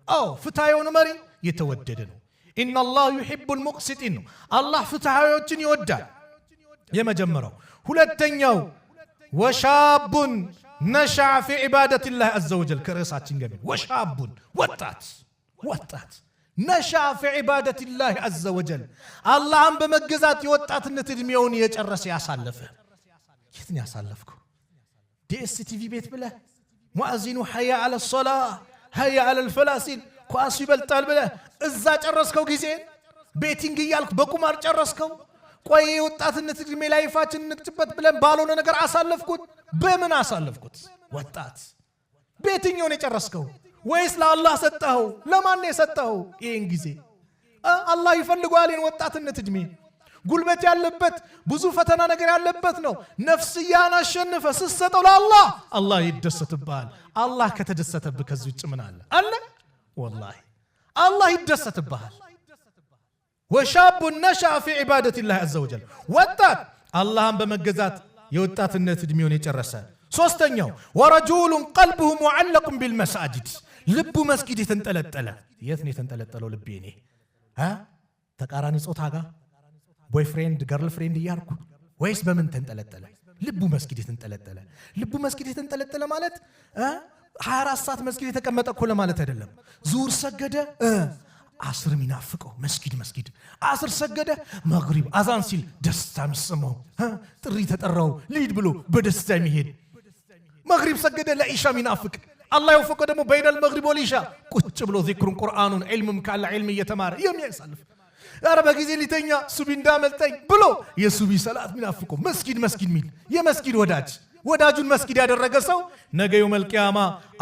አዎ ፍትሃዊ የሆነ መሪ የተወደደ ነው። ኢነላህ ዩሂቡል ሙቅሲጢን ነው። አላህ ፍትሃዊዎችን ይወዳል። የመጀመሪያው። ሁለተኛው ወሻቡን ነሸዐ ፊ ዒባደቲላህ አዘ ወጀል፣ ከርዕሳችን ገቢ ወሻቡን ወጣት ነሸዐ ፊ ዒባደቲላህ አዘ ወጀል፣ አላህን በመገዛት የወጣትነት ዕድሜውን የጨረሰ ያሳለፈ። የት ነው ያሳለፍከው? ዲኤስቲቪ ቤት ብለህ ሙአዚኑ ሐያ ዐለ ሶላህ ሐያ ዐለል ፈላህ ሲል ኳሱ ይበልጣል ብለህ እዛ ጨረስከው ጊዜ። ቤቲንግ እያልክ በቁማር ጨረስከው። ቆይ የወጣትነት ዕድሜ ላይፋችን እንቅጭበት ብለን ባልሆነ ነገር አሳለፍኩት። በምን አሳለፍኩት? ወጣት በየትኛውን የጨረስከው? ወይስ ለአላህ ሰጠኸው? ለማን የሰጠኸው? ይህን ጊዜ አላህ ይፈልገዋል። ወጣትነት ዕድሜ ጉልበት ያለበት ብዙ ፈተና ነገር ያለበት ነው። ነፍስያን አሸንፈ ስትሰጠው ለአላህ አላህ ይደሰትብሃል። አላህ ከተደሰተብህ ከዚህ ውጭ ምን አለ? ወላሂ አላህ ይደሰትብሃል። ወሻቡን ነሸዐ ፊ ዒባደቲላህ አዘ ወጀል፣ ወጣት አላህን በመገዛት የወጣትነት ዕድሜውን የጨረሰ። ሶስተኛው ወረጁሉን ቀልቡሁ ሙዐለቁን ቢልመሳጅድ፣ ልቡ መስጊድ የተንጠለጠለ። የት ነው የተንጠለጠለው ልቤ? እኔ ተቃራኒ ጾታ ጋር ቦይፍሬንድ ገርልፍሬንድ እያልኩ ወይስ በምን ተንጠለጠለ? ልቡ መስጊድ የተንጠለጠለ። ልቡ መስጊድ የተንጠለጠለ ማለት 24 ሰዓት መስጊድ የተቀመጠ እኮ ለማለት አይደለም። ዙር ሰገደ አስር ሚናፍቀው መስጊድ፣ አስር ሰገደ መግሪብ አዛን ሲል ደስታ የሚሰማው፣ ጥሪ ተጠራው ሊድ ብሎ በደስታ የሚሄድ፣ መግሪብ ሰገደ ለኢሻ ሚናፍቅ። አላህ የወፈቀው ደግሞ በይነል መግሪብ ወልኢሻ ቁጭ ብሎ ዚክሩን ቁርአኑን ዒልምም ካለ ዒልም እየተማረ የሚያሳልፍ። ኧረ በጊዜ ሊተኛ ሱቢ እንዳመልጠኝ ብሎ የሱቢ ሰላት ሚናፍቀው መስጊድ ሚል የመስጊድ ወዳጁን መስጊድ ያደረገ ሰው ነገ የውመል ቂያማ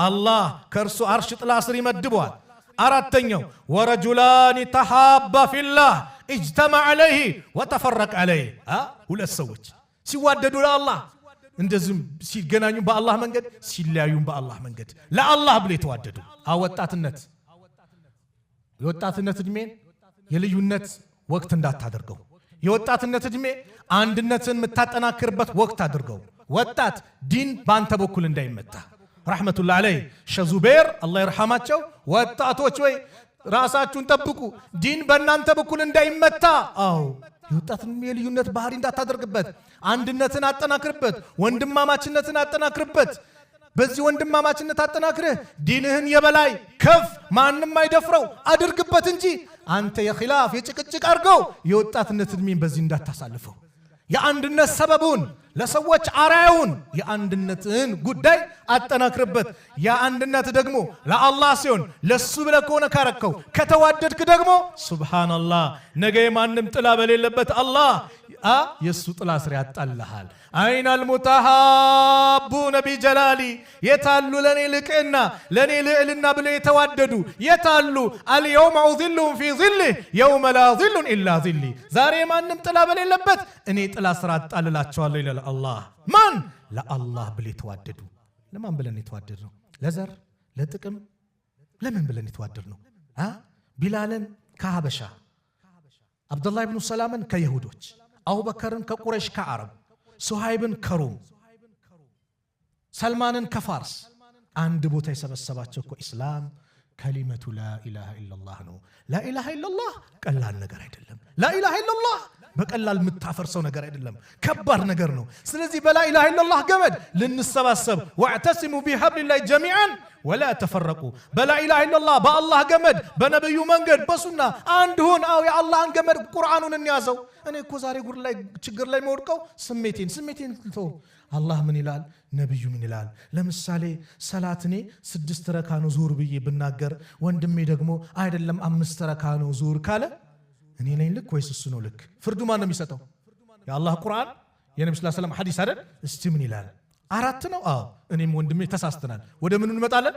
አላህ ከእርሱ አርሽ ጥላ ስር ይመድበዋል። አራተኛው ወረጁላን ተሐባ ፊላህ እጅተመዐ ዐለይሂ ወተፈረቀ ዐለይሂ፣ ሁለት ሰዎች ሲዋደዱ ለአላህ እንደዚህም ሲገናኙ በአላህ መንገድ ሲለያዩም በአላህ መንገድ ለአላህ ብሎ የተዋደዱ። የወጣትነት ዕድሜን የልዩነት ወቅት እንዳታደርገው፣ የወጣትነት እድሜ አንድነትን የምታጠናክርበት ወቅት አድርገው። ወጣት ዲን ባንተ በኩል እንዳይመታ ረሕመቱላህ ዐለይህ ሸህ ዙቤር አላህ ይርሐማቸው ወጣቶች ወይ ራሳችሁን ጠብቁ፣ ዲን በእናንተ በኩል እንዳይመታ። አዎ የወጣትን የልዩነት ባህሪ እንዳታደርግበት፣ አንድነትን አጠናክርበት፣ ወንድማማችነትን አጠናክርበት። በዚህ ወንድማማችነት አጠናክርህ ዲንህን የበላይ ከፍ ማንም አይደፍረው አድርግበት እንጂ አንተ የኺላፍ የጭቅጭቅ አድርገው የወጣትነት እድሜን በዚህ እንዳታሳልፈው። የአንድነት ሰበቡን ለሰዎች አርአያውን የአንድነትን ጉዳይ አጠናክርበት። የአንድነት ደግሞ ለአላህ ሲሆን ለሱ ብለህ ከሆነ ካረከው ከተዋደድክ ደግሞ ሱብሃንአላህ ነገ የማንም ጥላ በሌለበት አላህ የሱ ጥላ ስር ያጣልሃል። አይናል ሙተሃቡነ ቢጀላሊ የታሉ ለኔ ልቅና ለኔ ልዕልና ብለው የተዋደዱ የታሉ? አልየውም ኡዚሉሁም ፊ ዚልህ የውመ ላ ዚሉን ኢላ ዚሊ ዛሬ ማንም ጥላ በሌለበት እኔ ጥላ ስር አጣልላቸዋለሁ ይላል አላህ። ማን? ለአላህ ብለው የተዋደዱ። ለማን ብለን የተዋደድ ነው? ለዘር ለጥቅም ለምን ብለን የተዋደድ ነው? ቢላልን ከሀበሻ፣ አብዱላህ ብኑ ሰላምን ከይሁዶች፣ አቡበከርን ከቁረይሽ ከአረብ፣ ሱሃይብን ከሩም፣ ሰልማንን ከፋርስ አንድ ቦታ የሰበሰባቸው እኮ ኢስላም ከሊመቱ ላኢላሃ ኢላላህ ነው። ላኢላሃ ኢላላህ ቀላል ነገር አይደለም። ላኢላሃ ኢላላህ በቀላል የምታፈርሰው ነገር አይደለም፣ ከባድ ነገር ነው። ስለዚህ በላኢላሃ ኢላላህ ገመድ ልንሰባሰብ ወዕተሲሙ ቢሐብሊላሂ ጀሚዓን ወላ ተፈረቁ። በላኢላሃ ኢላላህ በአላህ ገመድ በነብዩ መንገድ በሱና አንድ ሁን። የአላህን ገመድ ቁርአኑን እንያዘው። እኔ እኮ ዛሬ ጉር ላይ ችግር ላይ መወድቀው ስሜቴን ተው። አላህ ምን ይላል? ነብዩ ምን ይላል? ለምሳሌ ሰላት እኔ 6 ረካ ነው ዙር ብዬ ብናገር ወንድሜ ደግሞ አይደለም 5 ረካ ነው ዙር ካለ እኔ ነኝ ልክ ወይስ እሱ ነው ልክ? ፍርዱ ማን ነው የሚሰጠው? የአላህ ቁርአን የነብዩ ሰለላሁ ዐለይሂ ወሰለም ሐዲስ አይደል? እስቲ ምን ይላል? 4 ነው? አዎ እኔም ወንድሜ ተሳስተናል። ወደ ምኑ እንመጣለን?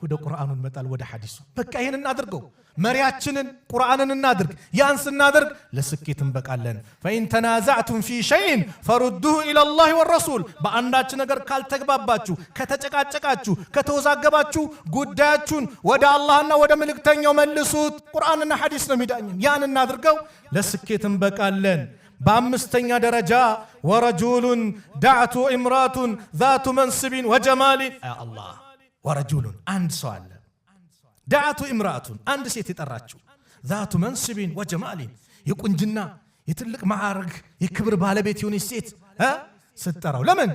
ወደ ቁርአኑ እንመጣለን፣ ወደ ሐዲሱ። በቃ ይሄን እናድርገው። መሪያችንን ቁርአንን እናድርግ። ያን ስናደርግ ለስኬት እንበቃለን። ፈኢን ተናዛዕቱም ፊ ሸይን ፈሩዱሁ ኢለላሂ ወረሱል። በአንዳች ነገር ካልተግባባችሁ፣ ከተጨቃጨቃችሁ፣ ከተወዛገባችሁ ጉዳያችሁን ወደ አላህና ወደ መልእክተኛው መልሱት። ቁርአንና ሐዲስ ነው የሚዳኝን። ያን እናድርገው፣ ለስኬት እንበቃለን። በአምስተኛ ደረጃ ወረጁሉን ዳዕቱ ኢምራቱን ዛቱ መንስቢን ወጀማሊን። አላህ ወረጁሉን አንድ ሰው አለ ዳዕቱ ኢምራቱን አንድ ሴት የጠራችው ዛቱ መንስቢን ወጀማሊን የቁንጅና የትልቅ ማዕረግ የክብር ባለቤት የሆነች ሴት ስትጠራው ለምን?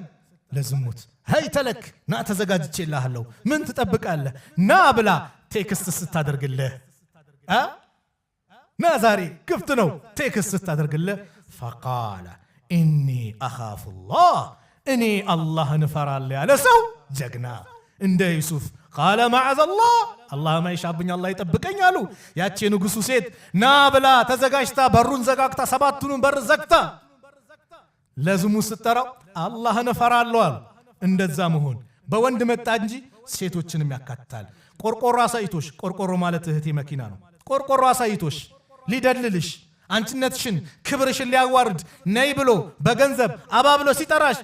ለዝሙት። ሀይተለክ ና ተዘጋጅቼልሃለሁ፣ ምን ትጠብቃለህ? ና ብላ ቴክስት ስታደርግልህ ና ዛሬ ክፍት ነው ቴክስት ስታደርግልህ ፈቃለ ኢኒ አኻፉላህ እኔ አላህን እፈራለሁ ያለ ሰው ጀግና እንደ ዩሱፍ ቃለ ማዕዘላህ አላህ ማይሻብኝ አላህ ይጠብቀኝ አሉ። ያቺ ንጉሱ ሴት ና ብላ ተዘጋጅታ በሩን ዘጋግታ 7ቱንም በር ዘግታ ለዝሙት ስትጠራው አላህን እፈራለሁ አሉ። እንደዛ መሆን በወንድ መጣ እንጂ ሴቶችንም ያካትታል። ቆርቆሮ አሳይቶሽ፣ ቆርቆሮ ማለት እህቴ መኪና ነው። ቆርቆሮ አሳይቶሽ ሊደልልሽ አንቺነትሽን ክብርሽን ሊያዋርድ ነይ ብሎ በገንዘብ አባብሎ ሲጠራሽ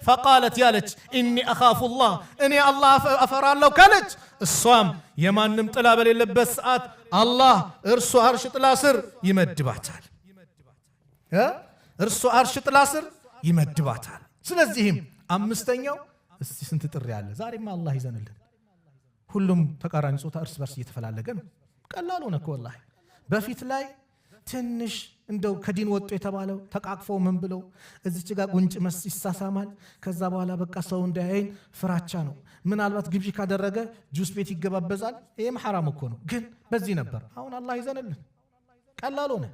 ፈቃለት ያለች ኢኒ አኻፉላህ እኔ አላህ እፈራለሁ ካለች እሷም የማንም ጥላ በሌለበት ሰዓት አላህ እርሱ አርሽ ጥላ ስር ይመድባታል። እርሱ አርሽ ጥላ ስር ይመድባታል። ስለዚህም አምስተኛው እስቲ ስንት ጥሪ አለ ዛሬማ አላህ ይዘንልን። ሁሉም ተቃራኒ ጾታ እርስ በርስ እየተፈላለገ ነው። ቀላል ሆነ እኮ ወላሂ። በፊት ላይ ትንሽ እንደው ከዲን ወጡ የተባለው ተቃቅፈው ምን ብለው እዚች ጋር ጉንጭ መስ ይሳሳማል። ከዛ በኋላ በቃ ሰው እንዳያይን ፍራቻ ነው። ምናልባት ግብዣ ካደረገ ጁስ ቤት ይገባበዛል። ይሄም ሐራም እኮ ነው፣ ግን በዚህ ነበር። አሁን አላህ ይዘንልን። ቀላል ሆነ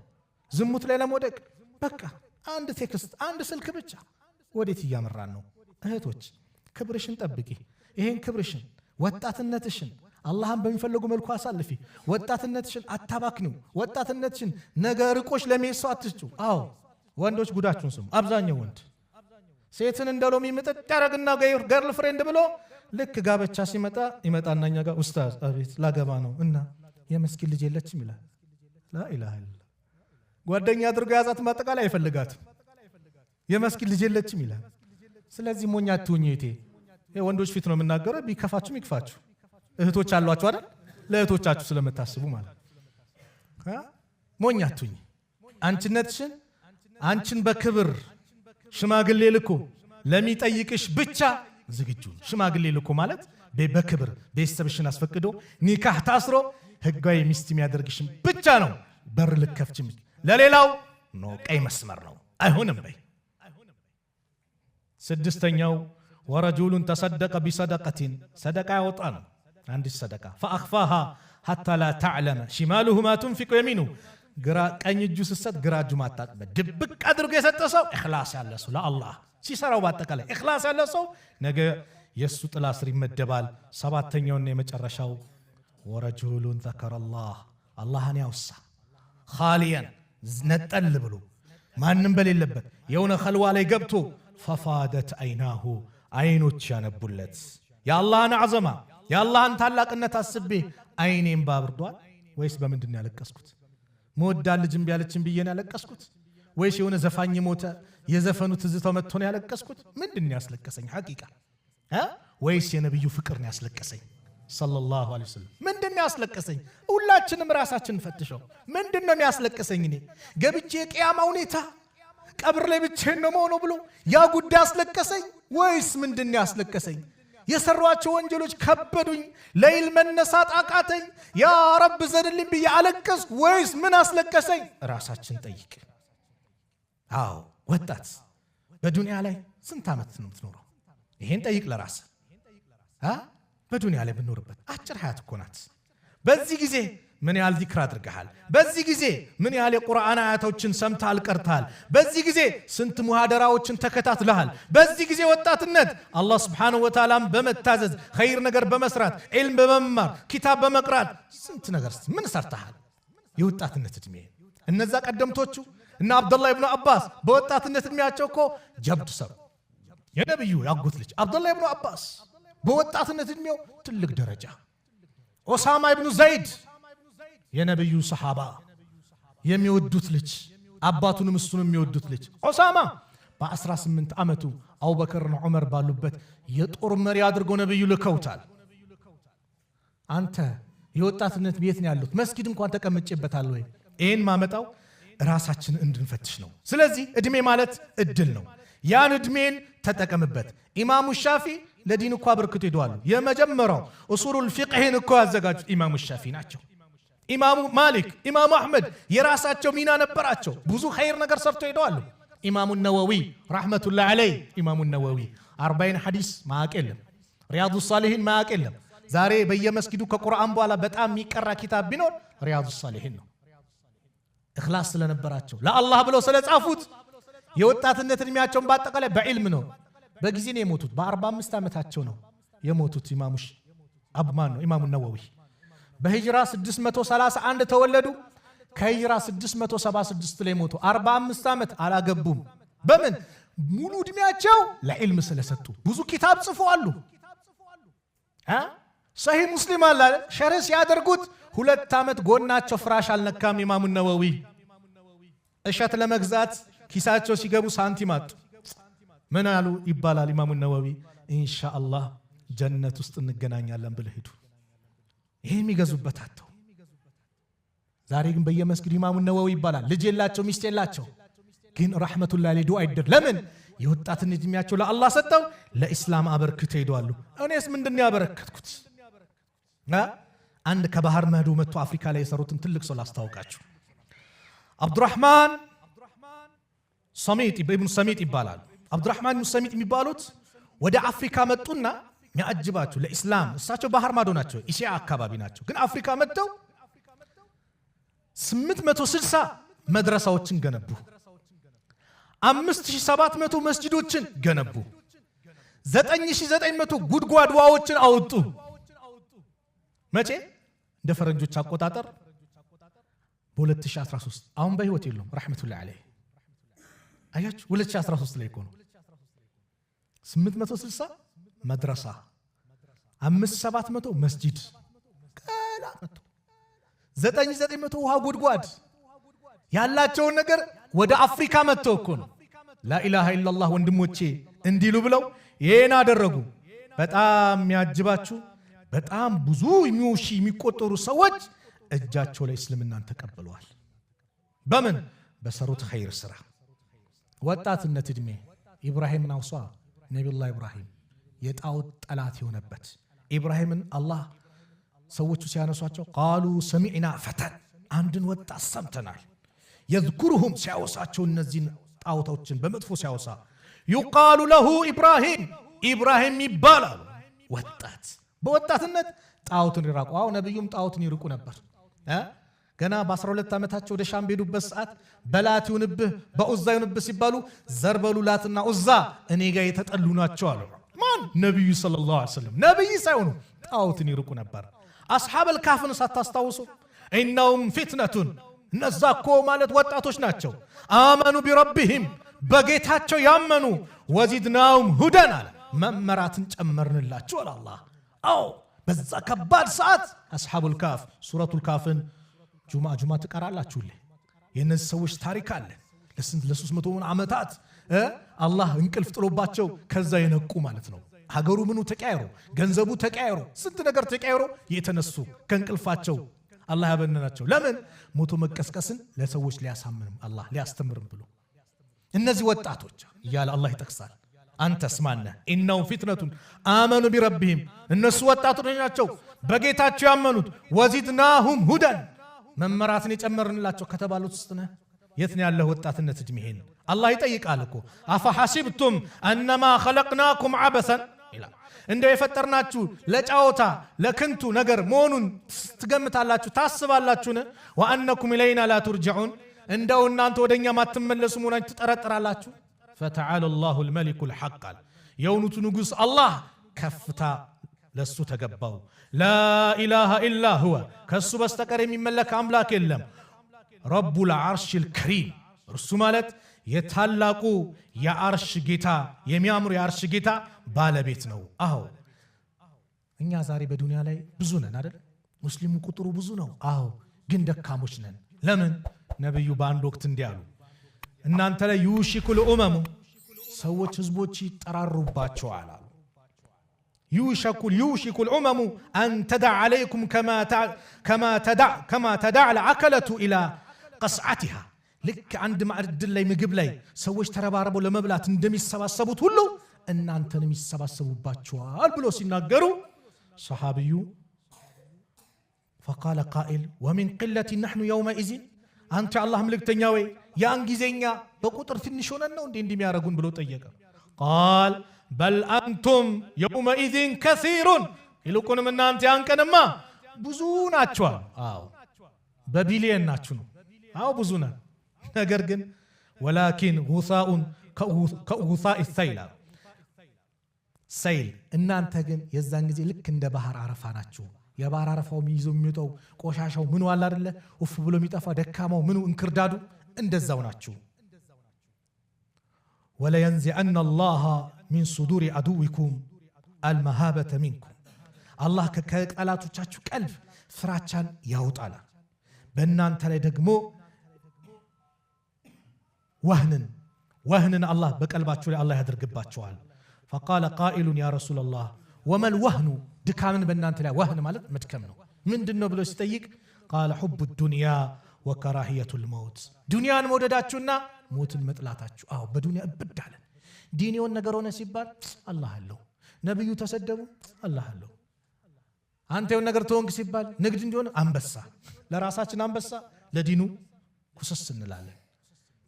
ዝሙት ላይ ለመውደቅ በቃ አንድ ቴክስት አንድ ስልክ ብቻ። ወዴት እያመራን ነው? እህቶች ክብርሽን ጠብቂ። ይሄን ክብርሽን ወጣትነትሽን አላህን በሚፈልጉ መልኩ አሳልፊ። ወጣትነትሽን አታባክኒው። ወጣትነትሽን ነገ ርቆሽ ለመሄድ ሰው አትስጩ። አዎ ወንዶች ጉዳችሁን ስሙ። አብዛኛው ወንድ ሴትን እንደ ሎሚ ምጥጥ ያረግና ገርል ፍሬንድ ብሎ ልክ ጋብቻ ሲመጣ ይመጣና እኛ ጋር ኡስታዝ አቤት ላገባ ነው እና የመስኪን ልጅ የለችም ይላል። ላኢላሃ ኢላላህ ጓደኛ አድርጎ ያዛት ማጠቃላይ አይፈልጋትም። የመስኪን ልጅ የለችም ይላል። ስለዚህ ሞኛ አትሁኝ እህቴ። ወንዶች ፊት ነው የምናገረው። ቢከፋችሁም ይክፋችሁ። እህቶች አሏችሁ አይደል? ለእህቶቻችሁ ስለምታስቡ ማለት ሞኛ አትሁኝ። አንቺነትሽን አንቺን በክብር ሽማግሌ ልኮ ለሚጠይቅሽ ብቻ ዝግጁ። ሽማግሌ ልኮ ማለት በክብር ቤተሰብሽን አስፈቅዶ ኒካህ ታስሮ ህጋዊ ሚስት የሚያደርግሽን ብቻ ነው በር ልከፍችም። ለሌላው ነው ቀይ መስመር ነው አይሆንም በይ። ስድስተኛው ወረጁሉን ተሰደቀ ቢሰደቀቲን ሰደቃ ያወጣ ነው አንዲት ሰደቃ ፈአኽፋሃ ሐታ ላ ተዕለመ ሽማሉሁ ማ ቱንፊቁ የሚኑ ግራ ቀኝ እጁ ሲሰጥ ግራ እጁ ማታጥበ ድብቅ አድርጎ የሰጠ ሰው ኢኽላስ ያለ ሰው ለአላህ ሲሰራው ባጠቃላይ ኢኽላስ ያለ ሰው ነገ የሱ ጥላ ስር ይመደባል። ሰባተኛውና የመጨረሻው ወረጁሉን ዘከረላህ አላህን ያውሳ ኻሊያን ነጠል ብሎ ማንም በሌለበት የሆነ ኸልዋ ላይ ገብቶ ፈፋደት አይናሁ አይኖች ያነቡለት የአላህን አዘማ የአላህን ታላቅነት አስቤ አይኔም ባብርዷል ወይስ በምንድን ያለቀስኩት? ሞዳ ልጅም ቢያለችን ብዬ ነው ያለቀስኩት ወይስ የሆነ ዘፋኝ ሞተ የዘፈኑ ትዝታው መጥቶ ነው ያለቀስኩት? ምንድን ነው ያስለቀሰኝ ሐቂቃ ወይስ የነብዩ ፍቅር ነው ያስለቀሰኝ ሰለላሁ ዐለይሂ ወሰለም? ምንድን ነው ያስለቀሰኝ? ሁላችንም ራሳችንን ፈትሸው። ምንድን ነው ያስለቀሰኝ? እኔ ገብቼ የቂያማ ሁኔታ ቀብር ላይ ብቻዬን ነው መሆኑ ብሎ ያ ጉዳይ ያስለቀሰኝ ወይስ ምንድን ነው ያስለቀሰኝ? የሰሯቸው ወንጀሎች ከበዱኝ፣ ለይል መነሳት አቃተኝ፣ ያ ረብ ዘንልኝ ብዬ አለቀስኩ ወይስ ምን አስለቀሰኝ? ራሳችን ጠይቅ። አዎ ወጣት በዱንያ ላይ ስንት ዓመት ነው የምትኖረው? ይሄን ጠይቅ ለራስህ። በዱንያ ላይ ብንኖርበት አጭር ሀያት እኮ ናት። በዚህ ጊዜ ምን ያህል ዚክር አድርገሃል? በዚህ ጊዜ ምን ያህል የቁርአን አያቶችን ሰምተሃል ቀርተሃል? በዚህ ጊዜ ስንት ሙሃደራዎችን ተከታትለሃል? በዚህ ጊዜ ወጣትነት አላህ ስብሓንሁ ወተዓላን በመታዘዝ ኸይር ነገር በመስራት ዒልም በመማር ኪታብ በመቅራት ስንት ነገር ምን ሰርተሃል? የወጣትነት ዕድሜ እነዛ ቀደምቶቹ እና አብዱላህ ኢብኑ አባስ በወጣትነት ዕድሜያቸው እኮ ጀብድ ሰሩ። የነብዩ ያጎት ልጅ አብዱላህ ኢብኑ አባስ በወጣትነት ዕድሜው ትልቅ ደረጃ፣ ኦሳማ ኢብኑ ዘይድ የነብዩ ሰሃባ የሚወዱት ልጅ አባቱንም እሱንም የሚወዱት ልጅ ኦሳማ በ18 ዓመቱ አቡበከርና ዑመር ባሉበት የጦር መሪ አድርገው ነብዩ ልከውታል። አንተ የወጣትነት ቤት ነው ያሉት መስጊድ እንኳን ተቀምጬበታል ወይ? ይሄን ማመጣው ራሳችን እንድንፈትሽ ነው። ስለዚህ እድሜ ማለት እድል ነው። ያን እድሜን ተጠቀምበት። ኢማሙ ሻፊ ለዲን እኮ አበርክቶ ሄደዋል። የመጀመሪያው ኡሱሉል ፊቅህን እኮ ያዘጋጁት ኢማሙ ሻፊ ናቸው። ኢማሙ ማሊክ፣ ኢማሙ አሕመድ የራሳቸው ሚና ነበራቸው። ብዙ ኸይር ነገር ሰርቶ ሄደዋል። ኢማሙ ነወዊ ረሕመቱላህ ዐለይህ ኢማሙ ነወዊ 40 ሐዲስ ማያቅ የለም፣ ሪያዱ ሳሊሒን ማያቅ የለም። ዛሬ በየመስጊዱ ከቁርአን በኋላ በጣም የሚቀራ ኪታብ ቢኖር ሪያዱ ሳሊሒን ነው። ኢኽላስ ስለነበራቸው ለአላህ ብለው ስለጻፉት የወጣትነት እድሜያቸውን በአጠቃላይ በዕልም ነው። በጊዜ ነው የሞቱት። በ45 ዓመታቸው ነው የሞቱት። ኢማሙ ነወዊ በሂጅራ 631 ተወለዱ። ከሂጅራ 676 ላይ ሞቱ። 45 ዓመት አላገቡም። በምን ሙሉ እድሜያቸው ለዕልም ስለሰጡ ብዙ ኪታብ ጽፈዋል። ሰሂህ ሙስሊም አለ ሸርህ ሲያደርጉት 2 ዓመት ጎናቸው ፍራሽ አልነካም። ኢማሙ ነወዊ እሸት ለመግዛት ኪሳቸው ሲገቡ ሳንቲም አጡ። ምን አሉ ይባላል ኢማሙ ነወዊ ኢንሻአላህ ጀነት ውስጥ እንገናኛለን ብለው ሄዱ። ይሄ የሚገዙበት አጥተው ዛሬ ግን በየመስጊዱ ኢማሙ ነወዊ ይባላል። ልጅ የላቸው ሚስት የላቸው፣ ግን ረሕመቱላህ ዐለይሂ ዱዓ ይደር። ለምን የወጣትን እድሜያቸው ለአላህ ሰጠው፣ ለኢስላም አበርክተው ሄደዋል። እኔስ ምንድነው ያበረከትኩት? አንድ ከባህር ማዶ መጥቶ አፍሪካ ላይ የሰሩትን ትልቅ ሰው ላስታውቃችሁ። አብዱራህማን ሰሚጥ ኢብኑ ሰሚጥ ይባላል። አብዱራህማን ኢብኑ ሰሚጥ የሚባሉት ወደ አፍሪካ መጡና የሚያጅባችሁ ለኢስላም እሳቸው ባህር ማዶ ናቸው፣ ኢሲያ አካባቢ ናቸው። ግን አፍሪካ መጥተው 860 መድረሳዎችን ገነቡ፣ 5700 መስጂዶችን ገነቡ፣ 9900 ጉድጓድ ውሃዎችን አወጡ። መቼ? እንደ ፈረንጆች አቆጣጠር በ2013 አሁን በህይወት የሉም ረሕመቱላህ ዐለይህ። አያችሁ 2013 ላይ እኮ ነው 860 መድረሳ 5700 መስጂድ ቀላ 9900 ውሃ ጉድጓድ ያላቸውን ነገር ወደ አፍሪካ መጥተው እኮ ነው ላኢላሃ ኢላላህ ወንድሞቼ እንዲሉ ብለው ይሄን አደረጉ። በጣም የሚያጅባችሁ በጣም ብዙ የሚቆጠሩ ሰዎች እጃቸው ላይ እስልምናን ተቀብለዋል። በምን በሰሩት ኸይር ስራ ወጣትነት እድሜ ኢብራሂምን አውሷ ነብዩላህ ኢብራሂም የጣዖት ጠላት የሆነበት ኢብራሂምን አላህ ሰዎቹ ሲያነሷቸው ቃሉ ሰሚዕና ፈተን አንድን ወጣት ሰምተናል የዝኩሩሁም ሲያወሳቸው እነዚህን ጣዖቶችን በመጥፎ ሲያወሳ ይቃሉ ለሁ ኢብራሂም ይባላል ወጣት በወጣትነት ጣዖትን ይራቁ ነብዩም ጣዖትን ይርቁ ነበር ገና በ12 ዓመታቸው ወደ ሻም ሄዱበት ሰዓት በላት ይሁንብህ በኡዛ ይሁንብህ ሲባሉ ዘርበሉ ላትና ኡዛ እኔ ጋር የተጠሉ ናቸው አሉ ማን ነብዩ ሰለላሁ ዐለይሂ ወሰለም ነብይ ሳይሆኑ ጣዖትን ይርቁ ነበር አስሐበል ካፍን ሳታስታውሱ ኢነሁም ፊትነቱን እነዛኮ ማለት ወጣቶች ናቸው አመኑ ቢረቢሂም በጌታቸው ያመኑ ወዚድናሁም ሁደን አለ መመራትን ጨመርንላቸው አለ አላህ በዛ ከባድ ሰዓት አስሐቡል ካፍ ሱረቱል ካፍን ጁማ ትቀራላችሁልህ የነዚህ ሰዎች ታሪክ አለ ለ300 ዓመታት አላህ እንቅልፍ ጥሎባቸው ከዛ የነቁ ማለት ነው ሀገሩ ምኑ ተቀያይሮ ገንዘቡ ተቀያይሮ ስንት ነገር ተቀያይሮ የተነሱ ከእንቅልፋቸው አላህ ያበነናቸው ለምን ሞቶ መቀስቀስን ለሰዎች ሊያሳምንም አላህ ሊያስተምርም ብሎ እነዚህ ወጣቶች እያለ አላህ ይጠቅሳል አንተ ስማና ኢነሁም ፊትነቱን አመኑ ቢረቢሂም እነሱ ወጣቶች ናቸው በጌታቸው ያመኑት ወዚድናሁም ሁደን መመራትን የጨመርንላቸው ከተባሉት ውስጥ ነህ የት ነው ያለው ወጣትነት እድሜህን አላህ ይጠይቃል እኮ አፈሐሲብቱም አነማ ኸለቅናኩም ዐበሰን ይላል እንደው የፈጠርናችሁ ለጫወታ ለክንቱ ነገር መሆኑን ትገምታላችሁ ታስባላችሁን ወአነኩም ኢለይና ላ ቱርጀዑን እንደው እናንተ ወደኛ ማትመለሱ መሆናችሁ ትጠረጥራላችሁ ፈተዓላ አላሁል መሊኩል ሐቅ የውኑቱ ንጉስ አላህ ከፍታ ለሱ ተገባው ላ ኢላሃ ኢላ ሁወ ከሱ በስተቀር የሚመለክ አምላክ የለም ረቡል ዐርሺል ከሪም እርሱ ማለት የታላቁ የአርሽ ጌታ የሚያምሩ የአርሽ ጌታ ባለቤት ነው እኛ ዛሬ በዱንያ ላይ ብዙ ነን አይደል ሙስሊሙ ቁጥሩ ብዙ ነው ግን ደካሞች ነን ለምን ነብዩ በአንድ ወቅት እንዲያሉ እናንተ ላይ ዩሽኩል ኡመሙ ሰዎች ህዝቦች ይጠራሩባቸዋል ዩሽኩል ኡመሙ አን ተዳዕ አለይኩም ከማ ተዳዕ العكلة إلى قصعتها ልክ አንድ ማዕድ ላይ ምግብ ላይ ሰዎች ተረባርበው ለመብላት እንደሚሰባሰቡት ሁሉ እናንተንም ይሰባሰቡባቸዋል ብሎ ሲናገሩ ሰሃቢዩ فقال قائل ومن قلة نحن يومئذ አንተ አላህ መልእክተኛ ወይ ያን ጊዜኛ በቁጥር ትንሽ ሆነን ነው እንዴ የሚያረጉን ብሎ ጠየቀ قال بل انتم يومئذ كثيرون ይልቁንም እናንተ ያን ቀንማ ብዙ ናችሁ በቢሊየን ናችሁ ነው ብዙ ነን ነገር ግን ولكن غثاء كغثاء السيل ሰይል እናንተ ግን የዛን ጊዜ ልክ እንደ ባህር አረፋ ናችሁ የባህር አረፋው የሚይዘው የሚወጣው ቆሻሻው ምኑ አለ አይደለ ኡፍ ብሎ የሚጠፋ ደካማው ምኑ እንክርዳዱ እንደዛው ናችሁ ولا ينزعن الله من صدور عدوكم المهابة منكم الله ከጠላቶቻችሁ ቀልብ ፍራቻን ያውጣል በእናንተ ላይ ደግሞ ወህንን الله በቀልባችሁ ላይ الله ያደርግባችኋል فقال قائل يا رسول الله وما الوهن ድካምን በእናንተ ላይ ወህን ማለት መድከም ነው ምንድነው ብሎ ሲጠይቅ قال حب الدنيا وكراهية الموت ዱንያን መውደዳችሁና ሞትን መጥላታችሁ በዱንያ እብዳለን ዲኒውን ነገር ሆነ ሲባል አላህ አለው ነብዩ ተሰደቡ አላህ አለው አንተ የሆነ ነገር ተወንክ ሲባል ንግድ እንዲሆን አንበሳ ለራሳችን አንበሳ ለዲኑ ኩስስ እንላለን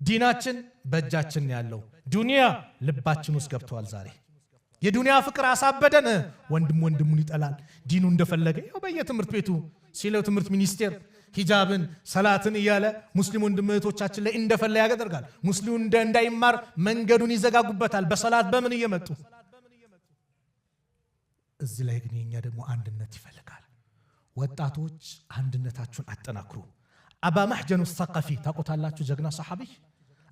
ዲናችን በእጃችን ያለው ዱንያ ልባችን ውስጥ ገብቷል ዛሬ የዱንያ ፍቅር አሳበደን ወንድሙን ይጠላል ዲኑ እንደፈለገ በየትምህርት ቤቱ ሲለው ትምህርት ሚኒስቴር ሂጃብን ሰላትን እያለ ሙስሊም ወንድሞቻችን ላይ እንደፈለ ያደርጋል ሙስሊሙ እንዳይማር መንገዱን ይዘጋጉበታል በሰላት በምን እየመጡ እዚህ ላይ ግን የኛ ደግሞ አንድነት ይፈልጋል ወጣቶች አንድነታችሁን አጠናክሩ አባ መህጀኑ الثقفي ታቆታላችሁ ጀግና ሰሃቢ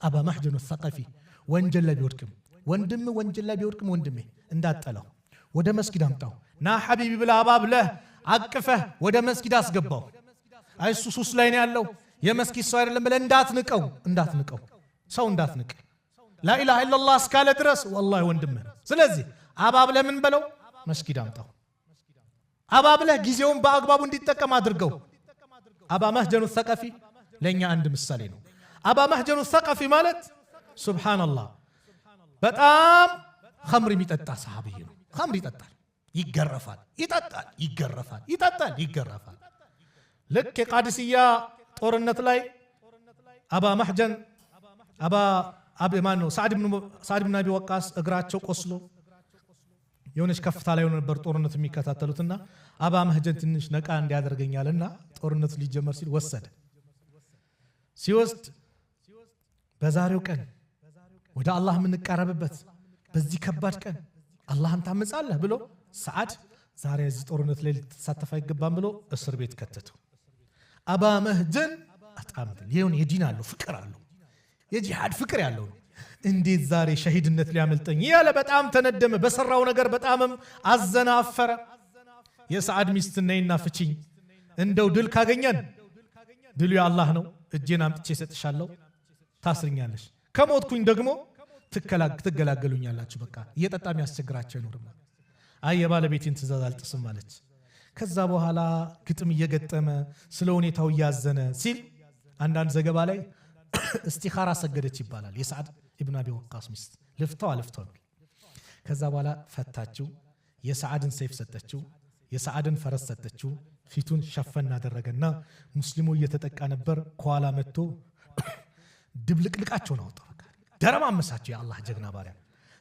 አባ መህጀኑ الثقفي ወንጀል ላይ ቢወድቅም ወንድሜ እንዳጠለው ወደ መስጊድ አምጣው ና ሐቢቢ ብላ አባብለህ አቅፈህ ወደ መስጊድ አስገባው አይሱ ሱስ ላይ ነው ያለው የመስጊድ ሰው አይደለም ብለህ እንዳትንቀው ሰው እንዳትንቅ لا اله الا الله እስካለ ድረስ والله ወንድም ስለዚህ አባብለህ ምን በለው መስጊድ አምጣው አባብለህ ጊዜውን በአግባቡ እንዲጠቀም አድርገው አባ መህጀኑ الثقفي ለኛ አንድ ምሳሌ ነው አባ መህጀኑ ሰቀፊ ማለት ሱብሃንአላህ በጣም ኸምር የሚጠጣ ሰሃቢይ ነው። ኸምር ይጠጣል፣ ይገረፋል፣ ይጠጣል፣ ይገረፋል፣ ይጠጣል፣ ይገረፋል። ልክ የቃድስያ ጦርነት ላይ አባ መህጀን ሳዕድ ብን አቢ ወቃስ እግራቸው ቆስሎ የሆነች ከፍታ ላይ ነበር ጦርነቱ የሚከታተሉትና አባ መህጀን ትንሽ ነቃ እንዲያደርገኛልና ጦርነቱ ሊጀመር ሲል ሲወስድ በዛሬው ቀን ወደ አላህ የምንቃረብበት በዚህ ከባድ ቀን አላህን ታመጻለህ ብሎ ሰዓድ ዛሬ እዚህ ጦርነት ላይ ልትሳተፍ አይገባም ብሎ እስር ቤት ከተተው። አባ መህጀን በጣም ይሁን የዲን አለው ፍቅር አለው የጂሃድ ፍቅር ያለው ነው። እንዴት ዛሬ ሸሂድነት ሊያመልጠኝ ያለ በጣም ተነደመ። በሰራው ነገር በጣምም አዘናፈረ። የሰዓድ ሚስት ነይና ፍቺኝ፣ እንደው ድል ካገኘን ድሉ የአላህ ነው፣ እጄን አምጥቼ ሰጥሻለሁ፣ ታስርኛለሽ፣ ከሞትኩኝ ደግሞ ትገላገሉኛላችሁ። በቃ እየጠጣም ያስቸግራቸው አይኖርም። አይ የባለቤቴን ትእዛዝ አልጥስም አለች። ከዛ በኋላ ግጥም እየገጠመ ስለ ሁኔታው እያዘነ ሲል አንዳንድ ዘገባ ላይ እስቲኻራ ሰገደች ይባላል። የሰዓድ ኢብኑ አቢ ወቃስ ሚስት ልፍተው ከዛ በኋላ ፈታችው። የሰዓድን ሰይፍ ሰጠችው፣ የሰዓድን ፈረስ ሰጠችው። ፊቱን ሸፈን አደረገና ሙስሊሙ እየተጠቃ ነበር። ከኋላ መጥቶ ድብልቅልቃቸውን አወጣ። በቃ ደረማመሳቸው። የአላህ ጀግና ባሪያ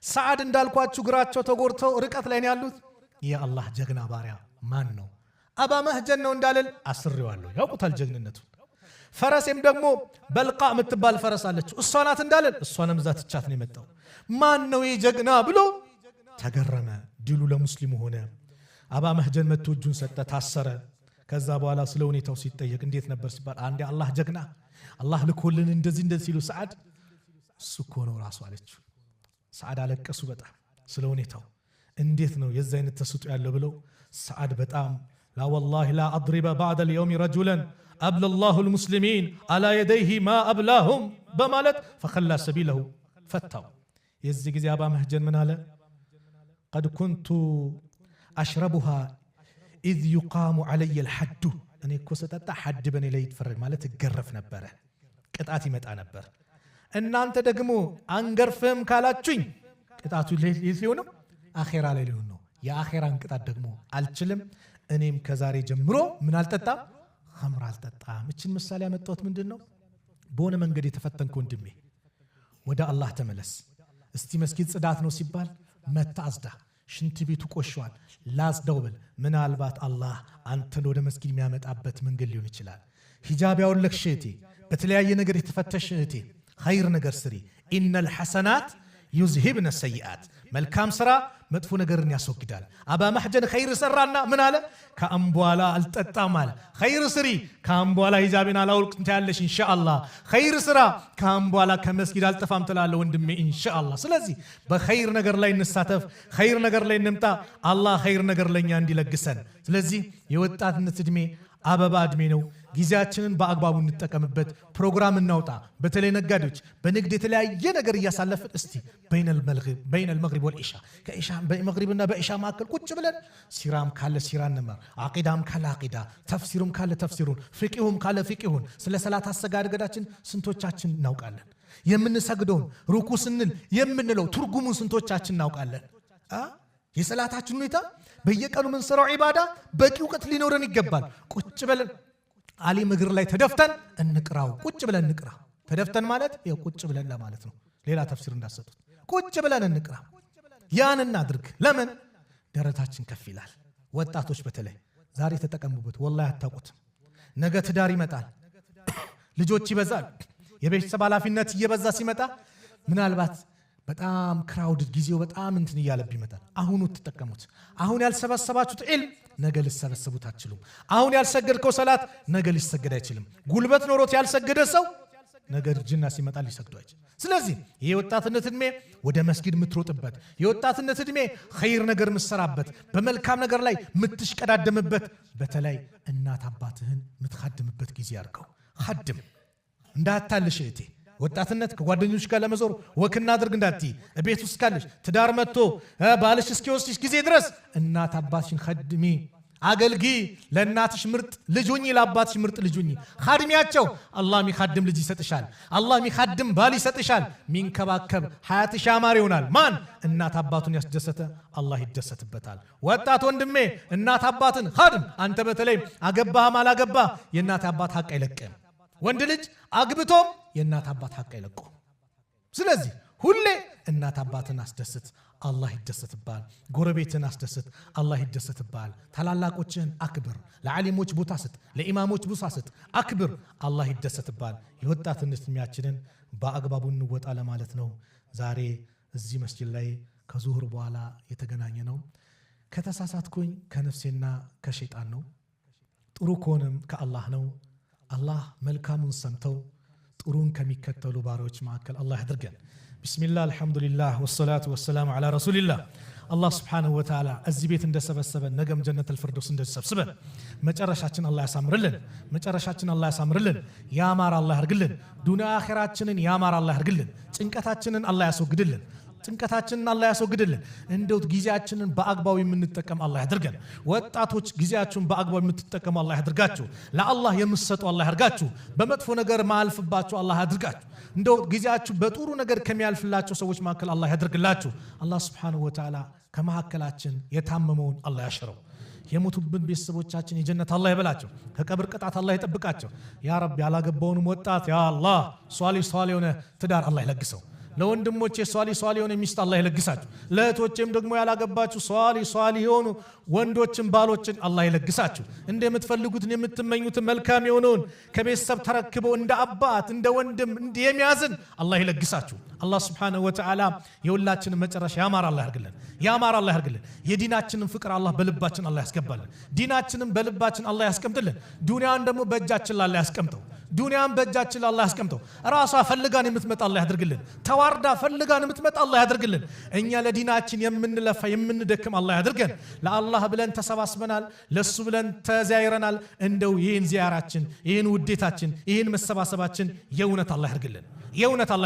ሰዓድ እንዳልኳችሁ እግራቸው ተጎድተው ርቀት ላይ ነው ያሉት። የአላህ ጀግና ባሪያ ማን ነው? አባ መህጀን ነው እንዳልል አስሬዋለሁ። ያውቁታል ጀግንነቱ። ፈረሴም ደግሞ በልቃ የምትባል ፈረስ አለችው። እሷ ናት እንዳለን እሷንም እዛ ትቻት ነው የመጣው። ማን ነው የጀግና ብሎ ተገረመ። ድሉ ለሙስሊሙ ሆነ። አባ መህጀን መጥቶ እጁን ሰጠ፣ ታሰረ። ከዛ በኋላ ስለ ሁኔታው ሲጠየቅ እንዴት ነበር ሲባል አንዴ አላህ ጀግና አላህ ልኮልን እንደዚህ ሲሉ ሰዓድ እሱ እኮ ነው ራሱ አለችው። ሰዓድ አለቀሱ በጣም ስለ ሁኔታው። እንዴት ነው የዛ አይነት ተስጦ ያለው ብለው ሰዓድ በጣም ላ ወላሂ ላ አድሪበ ባዕደ ልየውም ረጁለን أبلى الله المسلمين على يديه ما أبلاهم بمالت فخلى سبيله فتاو يزي جزي أبا مهجن من هذا قد كنت أشربها إذ يقام علي الحد أنا كوسة حد بني لي يتفرج مالت تقرف نبره قطعتي متى نبر إن أنت دقمو أنقرفهم كالاتشين قطعتو ليليونو آخر على ليونو يا آخر أن قطعت دقمو الجلم أنيم كزاري جمرو من التتا ኸምር አልጠጣም። እችን ምሳሌ ያመጣሁት ምንድነው? በሆነ መንገድ የተፈተንኩ ወንድሜ ወደ አላህ ተመለስ። እስቲ መስጊድ ጽዳት ነው ሲባል መታ አጽዳ፣ ሽንት ቤቱ ቆሽሿል ላጽዳው በል። ምናልባት አላህ አንተን ወደ መስጊድ የሚያመጣበት መንገድ ሊሆን ይችላል። ሂጃብ ያወለቅሽ እህቴ፣ በተለያየ ነገር የተፈተሽ እህቴ ኸይር ነገር ስሪ። ኢነል ሐሰናት ዩዝሂብነ ሰይአት፣ መልካም ስራ መጥፎ ነገርን ያስወግዳል። አባ መህጀን ኸይር ሰራና ምን አለ? ከአምቧላ አልጠጣም አለ። ኸይር ስሪ፣ ከአምቧላ ሂጃቤን አላውልቅም ትያለሽ ኢንሻአላህ። ኸይር ስራ፣ ከአምቧላ ከመስጊድ አልጠፋም ትላለህ ወንድሜ ኢንሻአላህ። ስለዚህ በኸይር ነገር ላይ እንሳተፍ፣ ኸይር ነገር ላይ እንምጣ። አላህ ኸይር ነገር ለኛ እንዲለግሰን። ስለዚህ የወጣትነት እድሜ አበባ እድሜ ነው። ጊዜያችንን በአግባቡ እንጠቀምበት። ፕሮግራም እናውጣ። በተለይ ነጋዴዎች በንግድ የተለያየ ነገር እያሳለፍን እስቲ በይነል መግሪብ ወልኢሻ ከኢሻ በመግሪብና በኢሻ መካከል ቁጭ ብለን ሲራም ካለ ሲራ እንማር፣ አቂዳም ካለ አቂዳ፣ ተፍሲሩም ካለ ተፍሲሩን፣ ፍቂሁም ካለ ፍቂሁን። ስለ ሰላት አሰጋገዳችን ስንቶቻችን እናውቃለን? የምንሰግደውን ሩኩ ስንል የምንለው ትርጉሙን ስንቶቻችን እናውቃለን? የሰላታችን ሁኔታ በየቀኑ ምን ሰራው ኢባዳ በቂ እውቀት ሊኖረን ይገባል። ቁጭ ብለን አሊም እግር ላይ ተደፍተን እንቅራው። ቁጭ ብለን እንቅራ። ተደፍተን ማለት ያው ቁጭ ብለን ለማለት ነው። ሌላ ተፍሲር እንዳሰጡት ቁጭ ብለን እንቅራ። ያን እናድርግ። ለምን ደረታችን ከፍ ይላል። ወጣቶች በተለይ ዛሬ ተጠቀሙበት። ወላሂ አታውቁትም። ነገ ትዳር ይመጣል፣ ልጆች ይበዛል። የቤተሰብ ኃላፊነት እየበዛ ሲመጣ ምናልባት በጣም ክራውድ ጊዜው በጣም እንትን እያለብ ይመጣል። አሁኑ ተጠቀሙት። አሁን ያልሰበሰባችሁት ዒልም ነገ ልሰበሰቡት አትችሉም። አሁን ያልሰገድከው ሰላት ነገ ሊሰገድ አይችልም። ጉልበት ኖሮት ያልሰገደ ሰው ነገ እርጅና ሲመጣ ሊሰግዱ አይችልም። ስለዚህ የወጣትነት እድሜ ወደ መስጊድ የምትሮጥበት፣ የወጣትነት እድሜ ኸይር ነገር የምትሰራበት፣ በመልካም ነገር ላይ የምትሽቀዳደምበት፣ በተለይ እናት አባትህን የምትኻድምበት ጊዜ አድርገው። ኻድም እንዳታልሽ እህቴ። ወጣትነት ከጓደኞች ጋር ለመዞር ወክና አድርግ እንዳትይ። ቤት ውስጥ ካለሽ ትዳር መጥቶ ባልሽ እስኪወስድሽ ጊዜ ድረስ እናት አባትሽን ኸድሚ። አገልጊ ለእናትሽ ምርጥ ልጅ ሁኚ ለአባትሽ ምርጥ ልጅ ሁኚ ኻድሚያቸው አላህ ሚኻድም ልጅ ይሰጥሻል አላህ ሚኻድም ባል ይሰጥሻል ሚንከባከብ ሐያትሽ ያማረ ይሆናል ማን እናት አባቱን ያስደሰተ አላህ ይደሰትበታል ወጣት ወንድሜ እናት አባትን ኻድም አንተ በተለይ አገባህም አላገባህ የእናት አባት ሐቅ አይለቅም ወንድ ልጅ አግብቶም የእናት አባት ሐቅ አይለቅም ስለዚህ ሁሌ እናት አባትን አስደስት አላህ ይደሰትባል ጎረቤትን አስደስት አላህ ይደሰትባል ታላላቆችን አክብር ለዓሊሞች ቦታ ስጥ ለኢማሞች ቦታ ስጥ አክብር አላህ ይደሰትባል የወጣትነት እድሜያችንን በአግባቡ እንወጣ ለማለት ነው ዛሬ እዚህ መስጂድ ላይ ከዙሁር በኋላ የተገናኘ ነው ከተሳሳትኩኝ ከነፍሴና ከሸይጣን ነው ጥሩ ከሆነም ከአላህ ነው አላህ መልካሙን ሰምተው ጥሩን ከሚከተሉ ባሮች መካከል አላህ ያድርገን ቢስሚላህ አልহামዱሊላህ ወሰላቱ ወሰላሙ ዐላ ረሱሊላህ አላህ Subhanahu Wa Ta'ala እዚህ ቤት እንደሰበሰበን ነገም ጀነተል ፊርደውስ እንደሰብስበን መጨረሻችን አላህ ያሳምርልን መጨረሻችን አላህ ያሳምርልን ያማረ አላህ ያርግልን ዱንያ አኺራችንን ያማረ አላህ ያርግልን ጭንቀታችንን አላህ ያስወግድልን ጭንቀታችንን አላህ ያስወግድልን እንደው ጊዜያችንን በአግባቡ የምንጠቀም አላህ ያድርገን ወጣቶች ጊዜያችሁን በአግባቡ የምትጠቀሙ አላህ ያድርጋችሁ ለአላህ የምትሰጡ አላህ ያርጋችሁ በመጥፎ ነገር ማልፍባችሁ አላህ ያድርጋችሁ እንደው ጊዜያችሁ በጥሩ ነገር ከሚያልፍላችሁ ሰዎች መካከል አላህ ያድርግላችሁ አላህ Subhanahu Wa Ta'ala ከመሐከላችን የታመመውን አላህ ያሽረው የሞቱብን ቤተሰቦቻችን የጀነት አላህ ይበላቸው ከቀብር ቅጣት አላህ ይጠብቃቸው ያ ረብ ያላገባውንም ወጣት ያ አላህ ሷሊህ የሆነ ትዳር አላህ ይለግሰው ለወንድሞቼ ሷሊ የሆነ ሚስት አላህ ይለግሳችሁ ለእህቶቼም ደግሞ ያላገባችሁ ሷሊ የሆኑ ወንዶችን ባሎችን አላህ ይለግሳችሁ እንደምትፈልጉትን የምትመኙትን መልካም የሆነውን ከቤተሰብ ተረክበው እንደ አባት እንደ ወንድም እንደሚያዝን አላህ ይለግሳችሁ አላህ Subhanahu Wa Ta'ala የሁላችንን መጨረሻ ያማረ አላህ ያርግልን የዲናችንን ፍቅር አላህ በልባችን አላህ ያስገባልን ዲናችንን በልባችን አላህ ያስቀምጥልን ዱንያን ደግሞ በእጃችን አላህ ያስቀምጠው ዱንያን በእጃችን አላህ ያስቀምጠው ራሷ ፈልጋን የምትመጣ አላህ ያድርግልን ተዋርዳ ፈልጋን የምትመጣ አላህ ያድርግልን እኛ ለዲናችን የምንለፋ የምንደክም አላህ ያድርገን ለአላህ ብለን ተሰባስበናል ለሱ ብለን ተዛይረናል እንደው ይሄን ዚያራችን ይሄን ውዴታችን ይሄን መሰባሰባችን የእውነት አላህ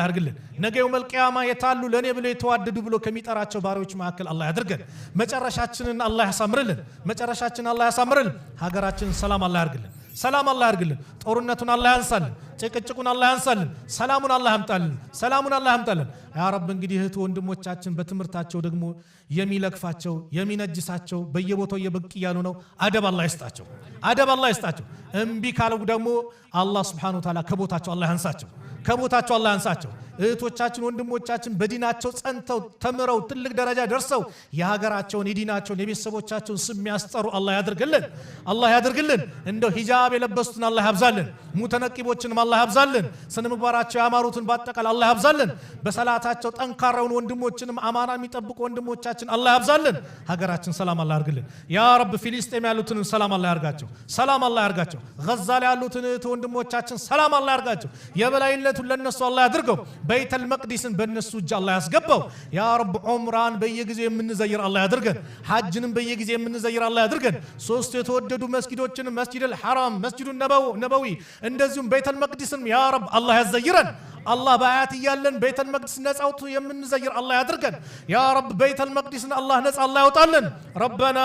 ያድርግልን ነገ የውመል ቂያማ የታሉ ለኔ ብለው የተዋደዱ ብሎ ከሚጠራቸው ባሪዎች መካከል አላህ ያድርገን መጨረሻችንን አላህ ያሳምርልን ሀገራችንን ሰላም አላህ ያርግልን ጦርነቱን አላህ ያንሳልን ጭቅጭቁን አላህ ያንሳልን ሰላሙን አላህ ያምጣልን ያ ረብ እንግዲህ እህት ወንድሞቻችን በትምህርታቸው ደግሞ የሚለክፋቸው የሚነጅሳቸው በየቦታው የበቅ ያሉ ነው አደብ አላህ ይስጣቸው እምቢ ካለው ደግሞ አላህ Subhanahu Wa Ta'ala ከቦታቸው አላህ ያንሳቸው እህቶቻችን ወንድሞቻችን በዲናቸው ጸንተው ተምረው ትልቅ ደረጃ ደርሰው የሀገራቸውን የዲናቸውን የቤተሰቦቻቸውን ስም ያስጠሩ አላህ ያድርግልን እንደው ሂጃብ የለበሱትን አላህ ያብዛልን ሙተነቂቦችንም አላህ ያብዛልን ስነ ምግባራቸው ያማሩትን ባጠቃላይ አላህ ያብዛልን በሰላታቸው ጠንካራውን ወንድሞችንም አማና የሚጠብቁ ወንድሞቻችን አላህ ያብዛልን ሀገራችን ሰላም አላህ ያርግልን ያ ረብ ፊሊስጤም ያሉትን ሰላም አላህ ያርጋቸው ጋዛ ላይ ያሉትን ወንድሞቻችን ሰላም አላህ ያርጋቸው የበላይነቱን ለነሱ አላህ ያድርገው በይተል መቅዲስን በእነሱ እጅ አላህ ያስገባው ያ ረብ ዑምራን በየጊዜው የምንዘይር አላህ ያድርገን ሐጅንም በየጊዜው የምንዘይር አላህ ያድርገን ሶስት የተወደዱ መስጊዶችን መስጂዱል ሐራም መስጂዱን ነበዊ እንደዚሁም በይተል መቅዲስን ያ ረብ አላህ ያዘይረን አላህ በአያት ይያለን በይተል መቅዲስ ነጻውቱ የምንዘይር አላህ ያድርገን ያ ረብ በይተል መቅዲስን አላህ ነጻ አላህ ያውጣልን ረበና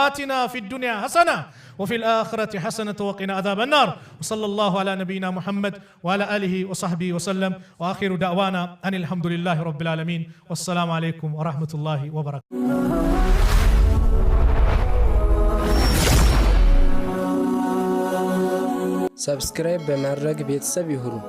አቲና ፊድ ዱንያ ሐሰና وفي الآخرة حسنة وقنا عذاب النار وصلى الله على نبينا محمد وعلى آله وصحبه وسلم وآخر دعوانا أن الحمد لله رب العالمين والسلام عليكم ورحمة الله وبركاته سبسكرايب بمرق بيتساب يهرو